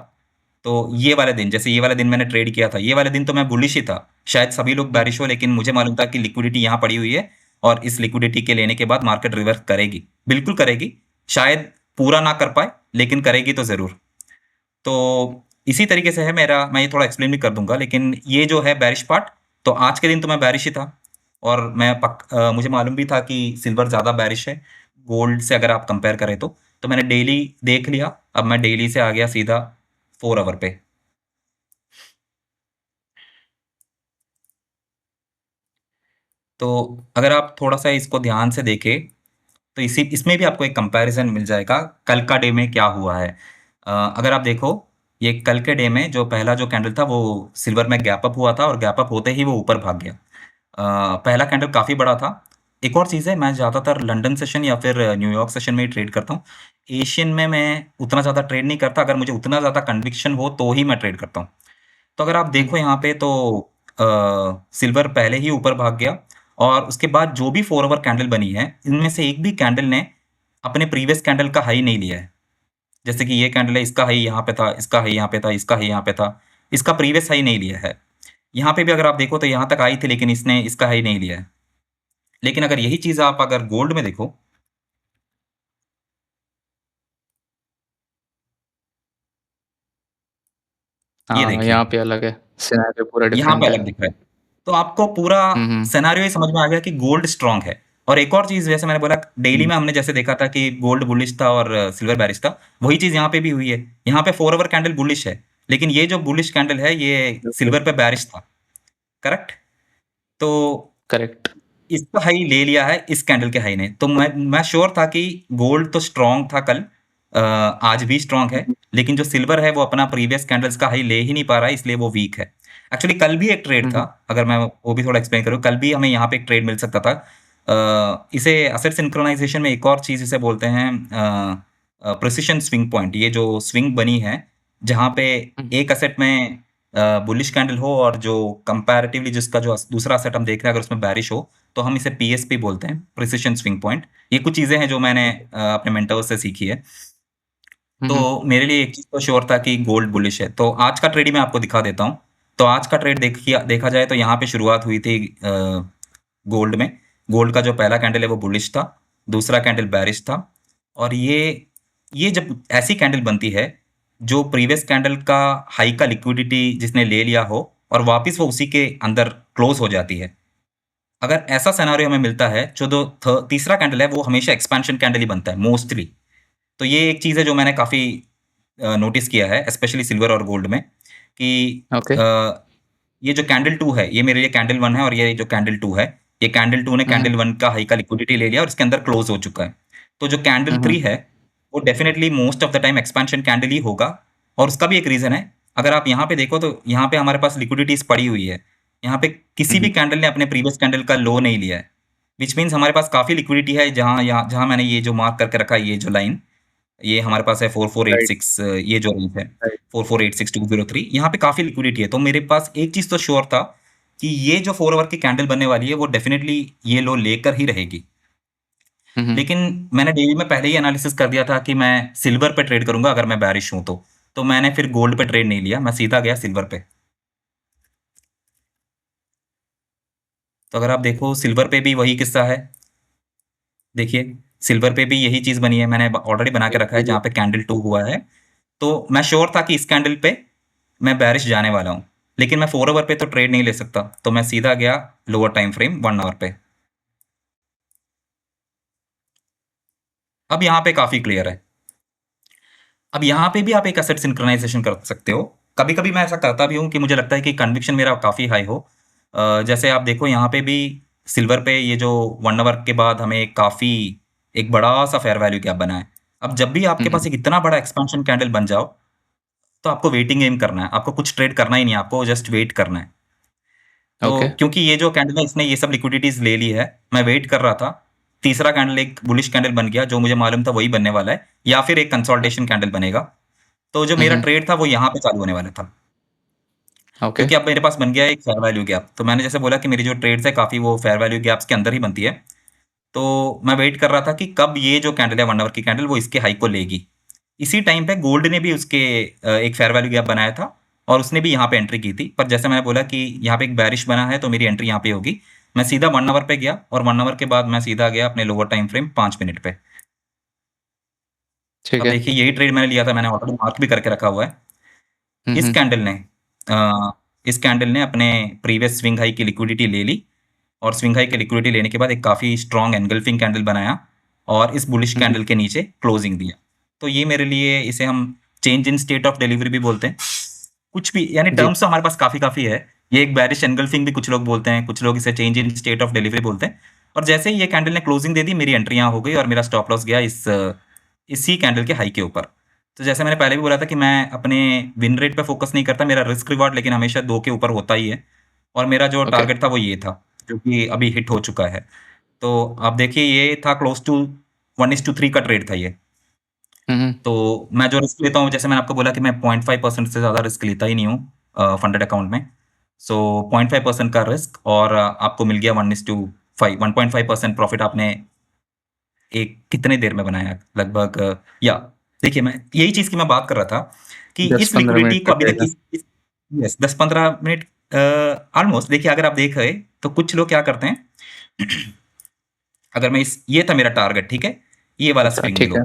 तो ये वाला दिन, जैसे ये वाला दिन मैंने ट्रेड किया था, ये वाला दिन तो मैं बुलिश ही था। शायद सभी लोग हुँ, बेयरिश हो, लेकिन मुझे मालूम था कि लिक्विडिटी यहाँ पड़ी हुई है, और इस लिक्विडिटी के लेने के बाद मार्केट रिवर्स करेगी। बिल्कुल करेगी, शायद पूरा ना कर पाए, लेकिन करेगी तो ज़रूर। तो इसी तरीके से है मेरा, मैं ये थोड़ा एक्सप्लेन भी कर दूँगा, लेकिन ये जो है बेयरिश पार्ट, तो आज के दिन तो मैं बेयरिश ही था, और मुझे मालूम भी था कि सिल्वर ज़्यादा बेयरिश है, गोल्ड से अगर आप कंपेयर करें तो। तो मैंने डेली देख लिया, अब मैं डेली से आ गया सीधा 4 आवर पे। तो अगर आप थोड़ा-सा इसको ध्यान से देखें, तो इसी इसमें भी आपको एक कंपैरिज़न मिल जाएगा, कल का डे में क्या हुआ है। अगर आप देखो, ये कल के डे में जो पहला जो कैंडल था, वो सिल्वर में गैप अप हुआ था, और गैप अप होते ही वो ऊपर भाग गया। पहला कैंडल काफ़ी बड़ा था। एक और चीज़ है, मैं ज़्यादातर लंदन सेशन या फिर न्यूयॉर्क सेशन में ही ट्रेड करता हूँ। एशियन में मैं उतना ज़्यादा ट्रेड नहीं करता, अगर मुझे उतना ज़्यादा कन्विक्शन हो, तो ही मैं ट्रेड करता हूँ। तो अगर आप हुँ, देखो यहाँ पे, तो सिल्वर पहले ही ऊपर भाग गया, और उसके बाद जो भी 4 आवर कैंडल बनी है, इनमें से एक भी कैंडल ने अपने प्रीवियस कैंडल का हाई नहीं लिया है। जैसे कि ये कैंडल है, इसका हाई यहाँ पे था, इसका हाई यहाँ पे था, इसका हाई यहाँ पे था, इसका प्रीवियस हाई नहीं लिया है। यहाँ पे भी अगर आप देखो तो यहाँ तक आई थी, लेकिन इसने इसका हाई नहीं लिया है। लेकिन अगर यही चीज़ आप अगर गोल्ड में देखो, ये हाँ, देखिए, यहाँ पे अलग है, सिनेरियो पूरा यहाँ पे डिफरेंट है। अलग दिख रहा है। तो आपको पूरा हुँ, हुँ, सिनेरियो ही समझ में आ गया कि गोल्ड स्ट्रॉन्ग है। और एक और चीज़, जैसे मैंने बोला, डेली हुँ, में हमने जैसे देखा था कि गोल्ड बुलिश था और सिल्वर बेरिश था, वही चीज़ यहाँ पे भी हुई है। यहाँ पे 4 आवर कैंडल बुलिश है, लेकिन ये जो बुलिश कैंडल है, ये ओके, सिल्वर पे बेरिश था, करेक्ट? तो करेक्ट। इसका हाई ले लिया है इस कैंडल के हाई ने। तो मैं श्योर था कि गोल्ड तो स्ट्रॉन्ग था कल, आज भी स्ट्रॉन्ग हुँ, है, हुँ, लेकिन जो सिल्वर है वो अपना प्रीवियस कैंडल्स का हाई ले ही नहीं पा रहा है, इसलिए वो वीक है। एक्चुअली कल भी एक ट्रेड हुँ, था, हुँ, अगर मैं वो भी थोड़ा एक्सप्लेन करूँ, कल भी हमें यहाँ पे एक ट्रेड मिल सकता था। इसे एसेट सिंक्रोनाइज़ेशन में एक और चीज़ इसे बोलते हैं प्रिसिशन स्विंग पॉइंट। ये जो स्विंग बनी है, जहाँ पे हुँ, एक एसेट में बुलिश कैंडल हो, और जो कंपैरेटिवली जिसका जो दूसरा एसेट हम देख रहे हैं अगर उसमें बेरिश हो, तो हम इसे पीएसपी बोलते हैं, प्रिसिशन स्विंग पॉइंट। ये कुछ चीज़ें हैं जो मैंने ओके, अपने मेंटोर से सीखी है। हुँ, तो हुँ। मेरे लिए एक चीज़ तो श्योर था कि गोल्ड बुलिश है। तो आज का ट्रेड ही मैं आपको दिखा देता हूँ। तो आज का ट्रेड देखा जाए तो यहाँ पे शुरुआत हुई थी गोल्ड में। गोल्ड का जो पहला कैंडल है वो बुलिश था, दूसरा कैंडल बेरिश था और ये जब ऐसी कैंडल बनती है, जो प्रीवियस कैंडल का हाई का लिक्विडिटी जिसने ले लिया हो और वापस वो उसी के अंदर क्लोज़ हो जाती है। अगर ऐसा सिनेरियो हमें मिलता है, जो तीसरा कैंडल है वो हमेशा एक्सपेंशन कैंडल ही बनता है मोस्टली। तो ये एक चीज़ है जो मैंने काफ़ी नोटिस किया है, स्पेशली सिल्वर और गोल्ड में कि ओके। अ, ये जो कैंडल 2 है, ये मेरे लिए कैंडल 1 है और ये जो कैंडल 2 है, ये कैंडल 2 ने हुँ, हुँ। कैंडल 1 का हाई का लिक्विडिटी ले लिया और इसके अंदर क्लोज़ हो चुका है। तो जो कैंडल हुँ, 3 हुँ। है, वो definitely most of the time expansion candle ही होगा और उसका भी एक रीज़न है। अगर आप यहाँ पे देखो तो यहाँ पे हमारे पास लिक्विडिटीज़ पड़ी हुई है। यहाँ पे हुँ, किसी भी हुँ। कैंडल ने अपने प्रीवियस कैंडल का लो नहीं लिया है, व्हिच मीन्स हमारे पास काफ़ी लिक्विडिटी है जहाँ मैंने ये जो मार्क करके रखा है ये जो लाइन, ये हमारे पास है राइट, 4486 ये जो रेंज है, राइट। 4486203 यहाँ पे काफ़ी लिक्विडिटी है। तो मेरे पास एक चीज़ तो श्योर था कि ये जो 4 आवर की कैंडल बनने वाली है, वो डेफिनिटली ये लो लेकर ही रहेगी। हुँ, हुँ। लेकिन मैंने डेली में पहले ही एनालिसिस कर दिया था कि मैं सिल्वर पे ट्रेड करूँगा अगर मैं बेarish हूँ तो। तो मैंने फिर गोल्ड पे ट्रेड नहीं लिया, मैं सीधा गया सिल्वर पे। तो अगर आप देखो सिल्वर पे भी वही किस्सा है। देखिए, सिल्वर पे भी यही चीज़ बनी है, मैंने ब ऑलरेडी बना के रखा है जहाँ पे कैंडल 2 हुआ है। तो मैं श्योर था कि इस कैंडल पे मैं बेarish जाने वाला हूँ। लेकिन मैं 4 आवर पे तो ट्रेड नहीं ले सकता, तो मैं सीधा गया लोअर टाइम फ्रेम 1 आवर पे। अब यहाँ पे काफ़ी क्लियर है। अब यहाँ पे भी आप एक एसेट सिंक्रोनाइज़ेशन कर सकते हो। कभी-कभी मैं ऐसा करता भी हूँ कि मुझे लगता है कि कन्विक्शन मेरा काफ़ी हाई हो। जैसे आप देखो यहाँ पे भी सिल्वर पे ये जो 1 आवर के बाद हमें काफ़ी एक बड़ा-सा फेयर वैल्यू गैप बना है। अब जब भी हुँ, आपके हुँ। पास एक इतना बड़ा एक्सपेंशन कैंडल बन जाओ, तो आपको वेटिंग गेम करना है। आपको कुछ ट्रेड करना ही नहीं है, आपको जस्ट वेट करना है। तो ओके। क्योंकि ये जो कैंडल है इसने ये सब लिक्विडिटीज़ ले ली है, मैं वेट कर रहा था। तीसरा कैंडल एक बुलिश कैंडल बन गया जो मुझे मालूम था वही बनने वाला है या फिर एक कंसोलिडेशन कैंडल बनेगा। तो जो हुँ, मेरा हुँ। ट्रेड था वो यहाँ पे चालू होने वाला था। ओके। क्योंकि अब मेरे पास बन गया है एक फेयर वैल्यू गैप। तो मैंने जैसे बोला कि मेरी जो ट्रेड्स है काफ़ी वो फेयर वैल्यू गैप्स के अंदर ही बनती है। तो मैं वेट कर रहा था कि कब ये जो कैंडल है 1 आवर की कैंडल वो इसके हाई को लेगी। इसी टाइम पे गोल्ड ने भी उसके एक फेयर वैल्यू गैप बनाया था और उसने भी यहाँ पे एंट्री की थी। पर जैसे मैंने बोला कि यहाँ पे एक बेरिश बना है तो मेरी एंट्री यहाँ पे होगी। मैं सीधा 1 आवर पे गया और 1 आवर के बाद मैं सीधा गया अपने लोअर टाइम फ्रेम 5 मिनट पे। ठीक अब है। देखिए यही ट्रेड मैंने लिया था, मैंने ऑलरेडी मार्क भी करके रखा हुआ है। हुँ, इस हुँ। कैंडल ने अ, इस कैंडल ने अपने प्रीवियस स्विंग हाई की लिक्विडिटी ले ली और स्विंग हाई की लिक्विडिटी लेने के बाद एक काफ़ी स्ट्रॉन्ग एंगल्फिंग कैंडल बनाया और इस बुलिश हुँ, हुँ। कैंडल के नीचे क्लोजिंग दिया। तो ये मेरे लिए इसे हम change in state of delivery भी बोलते हैं। कुछ भी यानी जी। टर्म्स तो हमारे पास काफ़ी है। ये एक बेरिश एंगल्फिंग भी कुछ लोग बोलते हैं, कुछ लोग इसे change in state of delivery बोलते हैं। और जैसे ही ये कैंडल ने क्लोजिंग दे दी, मेरी एंट्री यहाँ हो गई और मेरा स्टॉप लॉस गया इसी कैंडल के हाई के ऊपर। तो जैसे मैंने पहले भी बोला था कि मैं अपने विन रेट पे फ़ोकस नहीं करता, मेरा रिस्क रिवार्ड लेकिन हमेशा 2 के ऊपर होता ही है। और मेरा जो ओके। टारगेट था वो ये था, जो कि अभी हिट हो चुका है। तो आप देखिए ये था क्लोज़ टू 1:3 का ट्रेड था ये। हुँ, हुँ। तो मैं जो रिस्क लेता हूँ जैसे मैंने आपको बोला कि मैं 0.5% से ज़्यादा रिस्क लेता ही नहीं हूँ फंडेड अकाउंट में। सो 0.5% का रिस्क और आपको मिल गया 1:5 1.5% प्रॉफ़िट आपने एक कितने देर में बनाया लगभग या देखिए मैं यही चीज़ की मैं बात कर रहा था कि इस 10-15 मिनट लिक्विडिटी को लग अभी तक जाएगा। इस यस 10-15 मिनट ऑलमोस्ट देखिए अगर आप देख रहे तो कुछ लोग क्या करते हैं अगर मैं इस ये था मेरा टारगेट ठीक है? ये वाला अच्छा, स्विंग ठीक लो। है।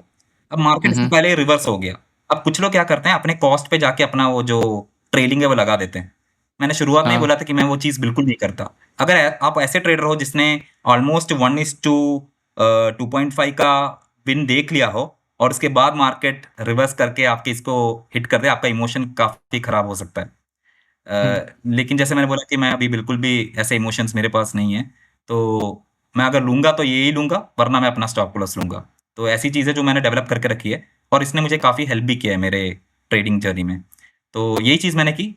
अब मार्केट हुँ, इससे हुँ। पहले रिवर्स हो गया। अब कुछ लोग क्या करते हैं अपने कॉस्ट पे जाके अपना वो जो ट्रेलिंग है वो लगा देते हैं। मैंने शुरुआत में ही हाँ। बोला था कि मैं वो चीज़ बिल्कुल नहीं करता। अगर आप ऐसे ट्रेडर हो जिसने ऑलमोस्ट 2.5 का विन देख लिया हो और उसके बाद मार्केट रिवर्स करके आपके इसको हिट कर दे, आपका इमोशन काफ़ी खराब हो सकता है। हुँ। लेकिन जैसे मैंने बोला कि मैं अभी बिल्कुल भी ऐसे इमोशंस मेरे पास नहीं है। तो मैं अगर लूँगा तो ये ही लूँगा, वरना मैं अपना स्टॉप लॉस लूँगा। तो ऐसी चीज़ें जो मैंने डेवलप करके रखी है और इसने मुझे काफ़ी हेल्प भी किया है मेरे ट्रेडिंग जर्नी में। तो यही चीज़ मैंने की।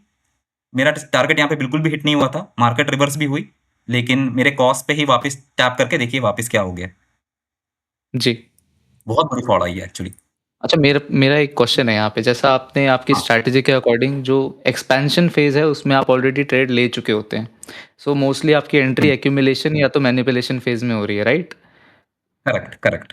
मेरा टारगेट यहाँ पे बिल्कुल भी हिट नहीं हुआ था। मार्केट रिवर्स भी हुई, लेकिन मेरे कॉस्ट पे ही वापस टैप करके देखिए वापस क्या हो गया। जी। बहुत बड़ी फ्रॉड आई है एक्चुअली। अच्छा, मेरा मेरा एक क्वेश्चन है यहाँ पे, जैसा आपने आपकी हाँ, स्ट्रैटेजी के अकॉर्डिंग जो एक्सपेंशन फेज़ है, उसमें आप ऑलरेडी ट्रेड ले चुके होते हैं। सो मोस्टली आपकी एंट्री हुँ, एक्यूमुलेशन या तो मैनिपुलेशन फेज़ में हो रही है, राइट? Correct, correct.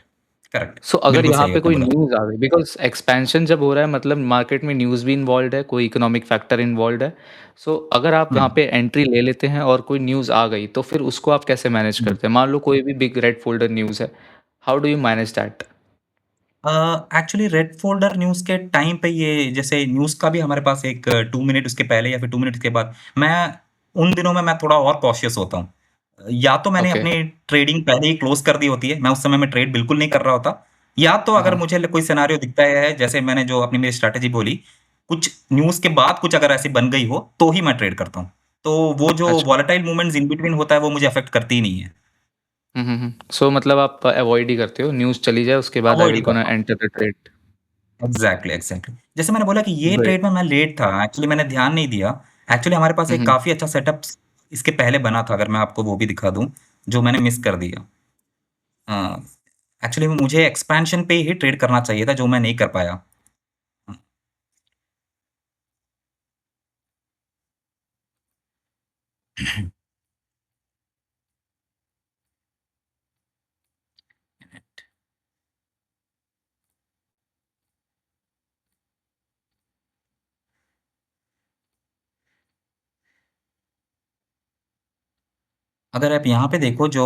करेक्ट। सो अगर बिल्कुल यहाँ सही पे आपने कोई बोला। न्यूज़ आ गई बिकॉज़ एक्सपेंशन जब हो रहा है मतलब मार्केट में न्यूज़ भी इन्वॉल्व्ड है, कोई इकोनॉमिक फैक्टर इन्वॉल्व्ड है। सो अगर आप हुँ। यहाँ पे एंट्री ले लेते हैं और कोई न्यूज़ आ गई, तो फिर उसको आप कैसे मैनेज हुँ। करते हैं? मान लो कोई भी बिग रेड फ़ोल्डर न्यूज़ है, how do you manage that? Actually red folder news के टाइम पे ये जैसे न्यूज़ का भी हमारे पास एक 2 मिनट उसके पहले या फिर 2 मिनट के बाद मैं उन दिनों में मैं थोड़ा और कॉशियस होता हूँ। या तो मैंने ओके। अपनी ट्रेडिंग पहले ही क्लोज़ कर दी होती है, मैं उस समय में ट्रेड बिल्कुल नहीं कर रहा होता। या तो हाँ, अगर हाँ। मुझे कोई सिनेरियो दिखता है, जैसे मैंने जो अपनी मेरी स्ट्रैटेजी बोली, कुछ न्यूज़ के बाद कुछ अगर ऐसी बन गई हो, तो ही मैं ट्रेड करता हूँ। तो वो जो अच्छा। वोलेटाइल मूवमेंट्स इन बिटवीन होता है, वो मुझे अफ़ेक्ट करती ही नहीं है। हुँ, हुँ, हुँ। सो मतलब आप अवॉइड ही करते हो, न्यूज़ चली जाए उसके बाद I avoid will he gonna करता हूँ। Enter the trade. Exactly, exactly. जैसे मैंने बोला कि ये ग्रेट। ट्रेड में मैं लेट था, एक्चुअली मैंने ध्यान नहीं दिया। एक्चुअली हमारे पास हुँ, एक हुँ। काफ़ी अच्छा सेटअप इसके पहले बना था, अगर मैं आपको वो भी दिखा दूँ, जो मैंने मिस कर दिया। अ, एक्चुअली मुझे एक्सपेंशन पे ही ट्रेड करना चाहिए था, जो मैं नहीं कर पाया। अगर आप यहाँ पे देखो जो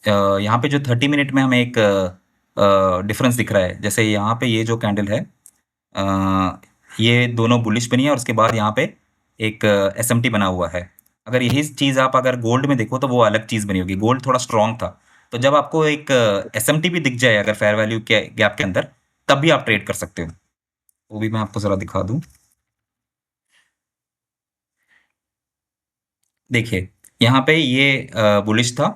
यहाँ पे जो 30 मिनट में हमें एक डिफरेंस दिख रहा है। जैसे यहाँ पे ये जो कैंडल है ये दोनों बुलिश बनी है और उसके बाद यहाँ पे एक एसएमटी बना हुआ है। अगर यही चीज़ आप अगर गोल्ड में देखो तो वो अलग चीज़ बनी होगी। गोल्ड थोड़ा स्ट्रॉन्ग था। तो जब आपको एक एसएमटी भी दिख जाए अगर फेयर वैल्यू के गैप के अंदर, तब भी आप ट्रेड कर सकते हो। वो भी मैं आपको ज़रा दिखा दूँ। देखिए, यहाँ पे ये बुलिश था।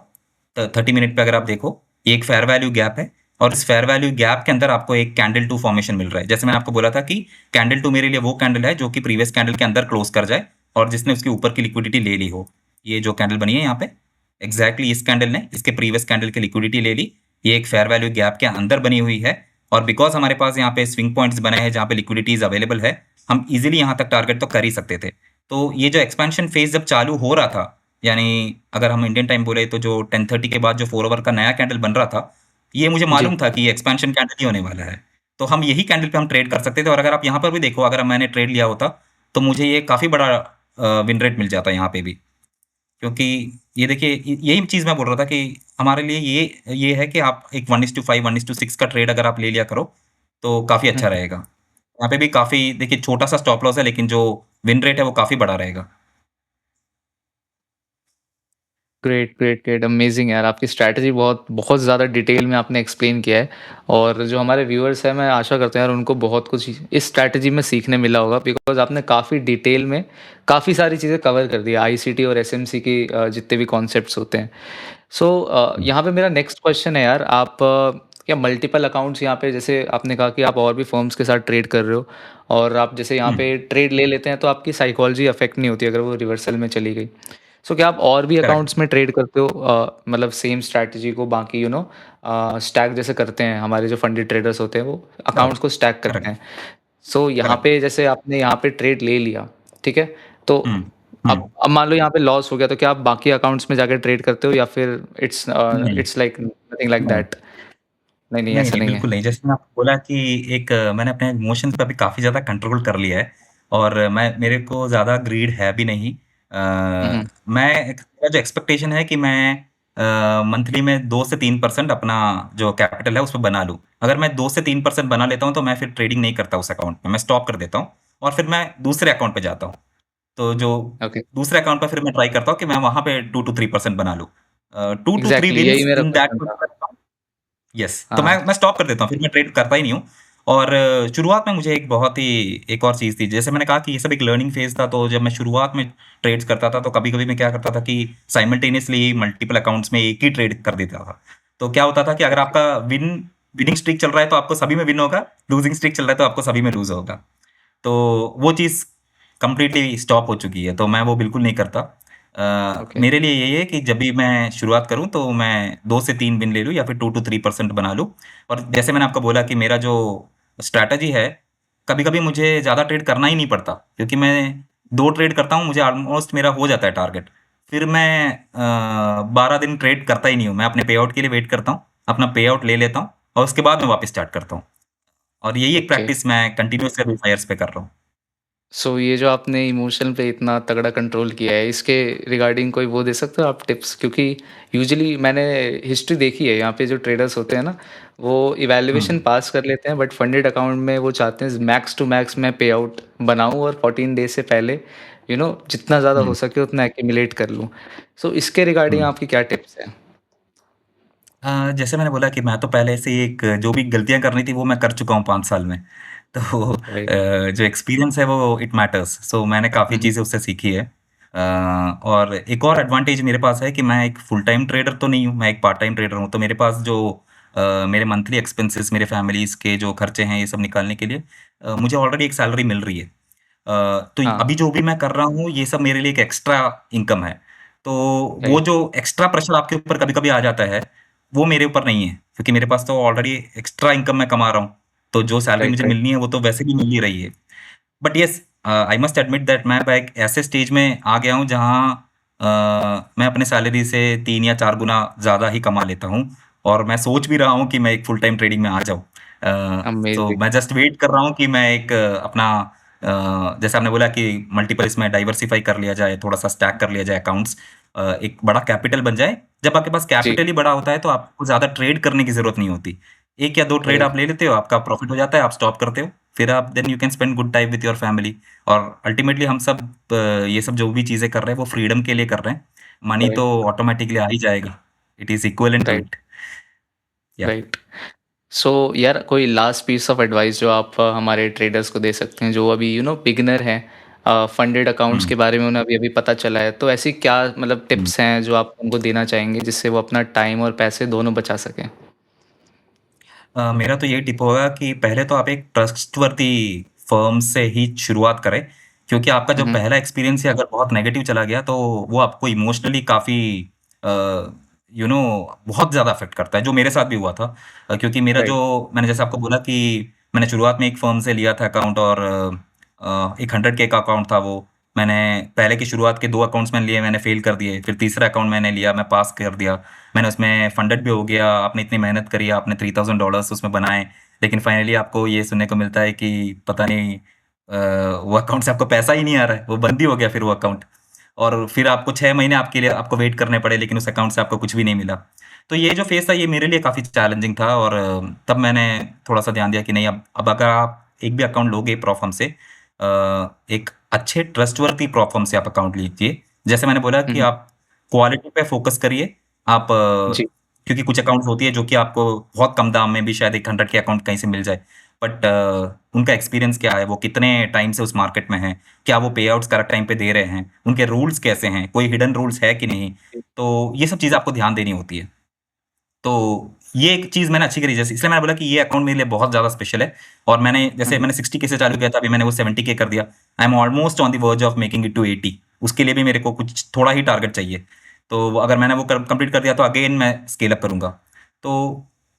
30 मिनट पे अगर आप देखो, ये एक फेयर वैल्यू गैप है और इस फेयर वैल्यू गैप के अंदर आपको एक कैंडल 2 फॉर्मेशन मिल रहा है। जैसे मैंने आपको बोला था कि कैंडल 2 मेरे लिए वो कैंडल है जो कि प्रीवियस कैंडल के अंदर क्लोज़ कर जाए और जिसने उसके ऊपर की लिक्विडिटी ले ली हो। ये जो कैंडल बनी है यहाँ पे, एग्ज़ैक्टली इस कैंडल ने इसके प्रीवियस कैंडल की लिक्विडिटी ले ली। ये एक फेयर वैल्यू गैप के अंदर बनी हुई है और बिकॉज़ हमारे पास यहाँ पे स्विंग पॉइंट्स बने हैं जहाँ पे लिक्विडिटीज़ अवेलेबल है, हम ईज़िली यहाँ तक टारगेट तो कर ही सकते थे। तो ये जो एक्सपेंशन फेज़ जब चालू हो रहा था, यानी अगर हम इंडियन टाइम बोले तो जो 10:30 के बाद जो 4 आवर का नया कैंडल बन रहा था, ये मुझे जी। मालूम था कि ये एक्सपेंशन कैंडल ही होने वाला है। तो हम यही कैंडल पे हम ट्रेड कर सकते थे और अगर आप यहाँ पर भी देखो अगर मैंने ट्रेड लिया होता, तो मुझे ये काफ़ी बड़ा विन रेट मिल जाता यहाँ पे भी। क्योंकि ये देखिए यही चीज़ मैं बोल रहा था कि हमारे लिए ये है कि आप एक 1:5 1:6 का ट्रेड अगर आप ले लिया करो, तो काफ़ी हुँ, अच्छा हुँ। रहेगा। यहाँ पे भी काफ़ी देखिए छोटा-सा स्टॉप लॉस है लेकिन जो विन रेट है वो काफ़ी बड़ा रहेगा। ग्रेट, ग्रेट, ग्रेट, अमेज़िंग यार! आपकी स्ट्रैटेजी बहुत बहुत ज़्यादा डिटेल में आपने एक्सप्लेन किया है और जो हमारे व्यूअर्स हैं, मैं आशा करता हूँ यार उनको बहुत कुछ इस स्ट्रैटेजी में सीखने मिला होगा बिकॉज़ आपने काफ़ी डिटेल में काफ़ी सारी चीज़ें कवर कर दी, आईसीटी और एसएमसी की जितने भी कॉन्सेप्ट्स होते हैं। सो हुँ, यहाँ पे मेरा नेक्स्ट क्वेश्चन है यार, आप क्या मल्टीपल अकाउंट्स यहाँ पे जैसे आपने कहा कि आप और भी फर्म्स के साथ ट्रेड कर रहे हो और आप जैसे यहाँ हुँ, पे ट्रेड ले लेते हैं, तो आपकी साइकोलॉजी अफ़ेक्ट नहीं होती अगर वो रिवर्सल में चली गई। सो क्या आप और भी करेक्ट। अकाउंट्स में ट्रेड करते हो मतलब सेम स्ट्रैटेजी को बाकी स्टैक जैसे करते हैं हमारे जो फंडेड ट्रेडर्स होते हैं वो करेक्ट, अकाउंट्स को स्टैक करते करेक्ट, हैं। सो यहाँ करेक्ट। पे जैसे आपने यहाँ पे ट्रेड ले लिया, ठीक है? तो हुँ, हुँ। अब मान लो यहाँ पे लॉस हो गया तो क्या आप बाकी अकाउंट्स में जाके ट्रेड करते हो या फिर नहीं, इट्स लाइक नथिंग लाइक नहीं। दैट? नहीं, नहीं नहीं, ऐसा नहीं, नहीं है। बिल्कुल नहीं। जैसे मैंने आपको बोला कि एक मैंने अपने इमोशंस पे अभी काफ़ी ज़्यादा कंट्रोल कर लिया है और मैं मेरे को ज़्यादा ग्रीड है भी नहीं। हुँ, हुँ। मैं एक मेरा जो एक्सपेक्टेशन है कि मैं मंथली में 2 से 3% अपना जो कैपिटल है, उसमें बना लूँ। अगर मैं 2 से 3% बना लेता हूँ, तो मैं फिर ट्रेडिंग नहीं करता उस अकाउंट में, मैं स्टॉप कर देता हूँ और फिर मैं दूसरे अकाउंट पे जाता हूँ। तो जो ओके, दूसरे अकाउंट पे फिर मैं ट्राई करता हूँ कि मैं वहाँ पे 2 टू 3% बना लूँ। 2 टू 3 एग्ज़ैक्टली यही विन्स मेरा इन दैट क्वेश्चन था। यस, हाँ, तो हाँ। मैं स्टॉप कर देता हूँ, फिर मैं ट्रेड करता ही नहीं हूँ और शुरुआत में मुझे एक बहुत ही एक और चीज़ थी, जैसे मैंने कहा कि ये सब एक लर्निंग फेज़ था, तो जब मैं शुरुआत में ट्रेड्स करता था, तो कभी-कभी मैं क्या करता था कि साइमल्टेनियसली मल्टीपल अकाउंट्स में एक ही ट्रेड कर देता था। तो क्या होता था कि अगर ओके, आपका विनिंग स्ट्रीक चल रहा है, तो आपको सभी में विन होगा, लूजिंग स्ट्रीक चल रहा है, तो आपको सभी में लूज़ होगा। तो वो चीज़ कंप्लीटली स्टॉप हो चुकी है, तो मैं वो बिल्कुल नहीं करता। ओके। मेरे लिए यही है कि जब भी मैं शुरुआत करूँ तो मैं 2 से 3 विन ले लूँ या फिर 2 टू 3% बना लूँ। और जैसे मैंने आपको बोला कि मेरा जो स्ट्रैटेजी है, कभी-कभी मुझे ज़्यादा ट्रेड करना ही नहीं पड़ता क्योंकि मैं 2 ट्रेड करता हूँ, मुझे ऑलमोस्ट मेरा हो जाता है टारगेट। फिर मैं 12 दिन ट्रेड करता ही नहीं हूँ, मैं अपने पे आउट के लिए वेट करता हूँ, अपना पे आउट ले लेता हूँ और उसके बाद मैं वापस स्टार्ट करता हूँ। और यही एक ओके। प्रैक्टिस मैं कंटीन्यूअसली अभी 5 ईयर्स पे कर रहा हूँ। सो ये जो आपने इमोशन पे इतना तगड़ा कंट्रोल किया है, इसके रिगार्डिंग कोई वो दे सकते हो आप टिप्स? क्योंकि यूजुअली मैंने हिस्ट्री देखी है, यहाँ पे जो ट्रेडर्स होते हैं ना, वो इवैल्यूएशन हुँ, पास कर लेते हैं, बट फंडेड अकाउंट में वो चाहते हैं मैक्स टू मैक्स मैं पे आउट बनाऊँ और 14 डेज़ से पहले जितना ज़्यादा हो हुँ, सके उतना एक्यूमुलेट कर लूँ। सो इसके रिगार्डिंग हुँ। आपकी क्या टिप्स हैं? जैसे मैंने बोला कि मैं तो पहले से ही एक जो भी गलतियाँ करनी थी वो मैं कर चुका हूँ 5 साल में। तो राइट। जो एक्सपीरियंस है वो इट मैटर्स। सो मैंने काफ़ी हुँ, हुँ। चीज़ें उससे सीखी है। और एक और एडवांटेज मेरे पास है कि मैं एक फुल टाइम ट्रेडर तो नहीं हूँ, मैं एक पार्ट टाइम ट्रेडर हूँ। तो मेरे पास जो मेरे मंथली एक्सपेंसेस मेरे फैमिलीज़ के जो खर्चे हैं ये सब निकालने के लिए मुझे ऑलरेडी एक सैलरी मिल रही है। तो हाँ, अभी जो भी मैं कर रहा हूँ ये सब मेरे लिए एक एक्स्ट्रा इनकम है। तो वो राइट, जो एक्स्ट्रा प्रेशर आपके ऊपर कभी-कभी आ जाता है, वो मेरे ऊपर नहीं है, क्योंकि मेरे पास तो ऑलरेडी एक्स्ट्रा इनकम मैं कमा रहा हूँ। तो जो सैलरी राइट, मुझे राइट, मिलनी है वो तो वैसे भी मिल ही रही है। But yes I must admit that मैं अब एक ऐसे स्टेज में आ गया हूँ जहाँ मैं अपने सैलरी से 3 या 4 गुना ज़्यादा ही कमा लेता हूँ और मैं सोच भी रहा हूँ कि मैं एक फुल टाइम ट्रेडिंग में आ जाऊँ। तो अमेज़िंग, मैं जस्ट वेट कर रहा हूँ कि मैं एक अपना जैसे आपने बोला कि मल्टीपल इसमें डाइवर्सिफ़ाई कर लिया जाए, थोड़ा-सा स्टैक कर लिया जाए अकाउंट्स एक बड़ा कैपिटल बन जाए। जब आपके पास जी, कैपिटल ही बड़ा होता है तो आपको ज़्यादा ट्रेड करने की ज़रूरत नहीं होती। 1 या 2 ट्रेड राइट, आप ले लेते हो, आपका प्रॉफिट हो जाता है, आप स्टॉप करते हो। फिर आप then you can spend good time with your family और अल्टीमेटली हम सब ये सब जो भी चीज़ें कर रहे हैं वो फ्रीडम के लिए कर रहे हैं। मनी राइट, तो ऑटोमैटिकली आ ही जाएगा। It is equivalent to right, it. या राइट। सो यार कोई लास्ट पीस ऑफ एडवाइस जो आप हमारे ट्रेडर्स को दे सकते हैं जो अभी बिगिनर हैं, फंडेड अकाउंट्स हुँ, के बारे में उन्हें अभी अभी पता चला है, तो ऐसी क्या मतलब हुँ। टिप्स हैं जो आप उनको देना चाहेंगे जिससे वो अपना टाइम और पैसे दोनों बचा सकें? मेरा तो यही टिप होगा कि पहले तो आप एक ट्रस्टवर्थी फर्म से ही शुरुआत करें, क्योंकि आपका जो हुँ, पहला एक्सपीरियंस ही अगर बहुत नेगेटिव चला गया, तो वो आपको इमोशनली काफ़ी अ, यू नो बहुत ज़्यादा अफ़ेक्ट करता है, जो मेरे साथ भी हुआ था। क्योंकि मेरा जो राइट, मैंने जैसे आपको बोला कि मैंने शुरुआत में एक फर्म से लिया था अकाउंट और एक 100 के का अकाउंट था वो। मैंने पहले की शुरुआत के 2 अकाउंट्स मैंने लिए, मैंने फ़ेल कर दिए। फिर तीसरा अकाउंट मैंने लिया, मैं पास कर दिया। मैंने उसमें फंडेड भी हो गया, आपने इतनी मेहनत करी, आपने $3000 उसमें बनाए, लेकिन फाइनली आपको ये सुनने को मिलता है कि पता नहीं वो अकाउंट से आपको पैसा ही नहीं आ रहा है, वो बंद ही हो गया फिर वो अकाउंट। और फिर आपको 6 महीने आपके लिए आपको वेट करने पड़े, लेकिन उस अकाउंट से आपको कुछ भी नहीं मिला। तो ये जो फ़ेज़ था, ये मेरे लिए काफ़ी चैलेंजिंग था और तब मैंने थोड़ा-सा ध्यान दिया कि नहीं अब अगर आप एक भी अकाउंट लोगे प्रॉफ़र्म से एक अच्छे ट्रस्टवर्थी प्रॉफ़र्म से आप अकाउंट लीजिए। जैसे मैंने बोला हुँ, कि हुँ, आप क्वालिटी पे फ़ोकस करिए। आप जी, क्योंकि कुछ अकाउंट्स होती है जो कि आपको बहुत कम दाम में भी शायद एक 100 के अकाउंट कहीं से मिल जाए। बट उनका एक्सपीरियंस क्या है? वो कितने टाइम से उस मार्केट में हैं? क्या वो पे आउट्स करेक्ट टाइम पे दे रहे हैं? उनके रूल्स कैसे हैं? कोई हिडन रूल्स है कि नहीं? जी, तो ये सब चीज़ें आपको ध्यान देनी होती है। तो ये एक चीज़ मैंने अच्छी करी जैसे इसलिए मैंने बोला कि ये अकाउंट मेरे लिए बहुत ज़्यादा स्पेशल है और हुँ, जैसे हुँ, मैंने 60 के से चालू किया था, अभी मैंने वो 70 के कर दिया। I am almost on the verge of making it to 80 उसके लिए भी मेरे को कुछ थोड़ा ही टारगेट चाहिए। तो अगर मैंने वो कर कंप्लीट कर दिया तो अगेन मैं स्केल अप करूँगा। तो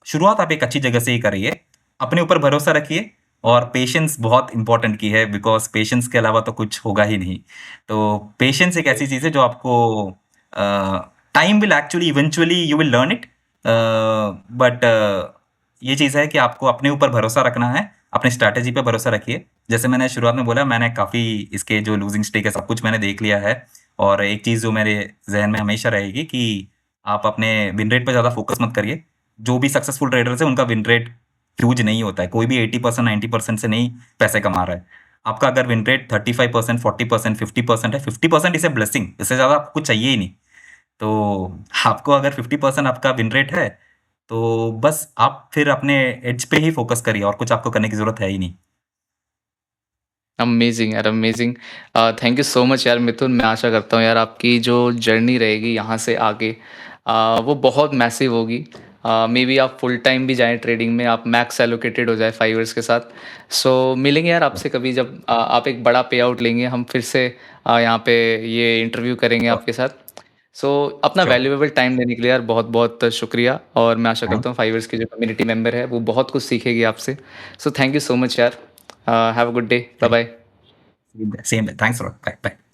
शुरुआत आप एक अच्छी जगह से ही करिए, अपने ऊपर भरोसा रखिए और पेशेंस बहुत इम्पोर्टेंट की है बिकॉज़ पेशेंस के अलावा तो कुछ होगा ही नहीं। तो पेशेंस एक राइट, ऐसी चीज़ है जो आपको time will actually eventually you will learn it but ये चीज़ है कि आपको अपने ऊपर भरोसा रखना है, अपने स्ट्रैटेजी पे भरोसा रखिए। जैसे मैंने शुरुआत में बोला मैंने काफ़ी इसके जो लूज़िंग स्ट्रीक है सब कुछ मैंने देख लिया है और एक चीज़ जो मेरे ज़हन में हमेशा रहेगी कि आप अपने विन रेट पे ज़्यादा फ़ोकस मत करिए। जो भी सक्सेसफुल ट्रेडर्स हैं उनका विन रेट ह्यूज नहीं होता है। कोई भी 80% 90% से नहीं पैसे कमा रहा है। आपका अगर विन रेट 35% 40% 50% है, 50% इज़ अ ब्लेसिंग इससे ज़्यादा आपको कुछ चाहिए ही नहीं। तो आपको अगर 50% आपका विन रेट है, तो बस आप फिर अपने एड्ज पे ही फ़ोकस करिए और कुछ आपको करने की ज़रूरत है ही नहीं। अमेज़िंग यार, amazing. Thank you so much यार मिथुन, मैं आशा करता हूँ यार आपकी जो जर्नी रहेगी यहाँ से आगे वो बहुत मैसिव होगी। मेबी आप फुल टाइम भी जाएँ ट्रेडिंग में, आप मैक्स एलोकेटेड हो जाए 5 इयर्स के साथ। सो मिलेंगे यार आपसे कभी जब आप एक बड़ा पे आउट लेंगे, हम फिर से यहाँ पे ये इंटरव्यू करेंगे श्योर, आपके साथ। सो अपना श्योर। वैल्यूएबल टाइम देने के लिए यार बहुत-बहुत शुक्रिया और मैं आशा थैंक करता हूँ 5 इयर्स की जो कम्युनिटी मेंबर है, वो बहुत कुछ सीखेगी आपसे। So thank you so much यार। Have a good day. Thank bye bye. Same, thanks a lot. Bye, bye.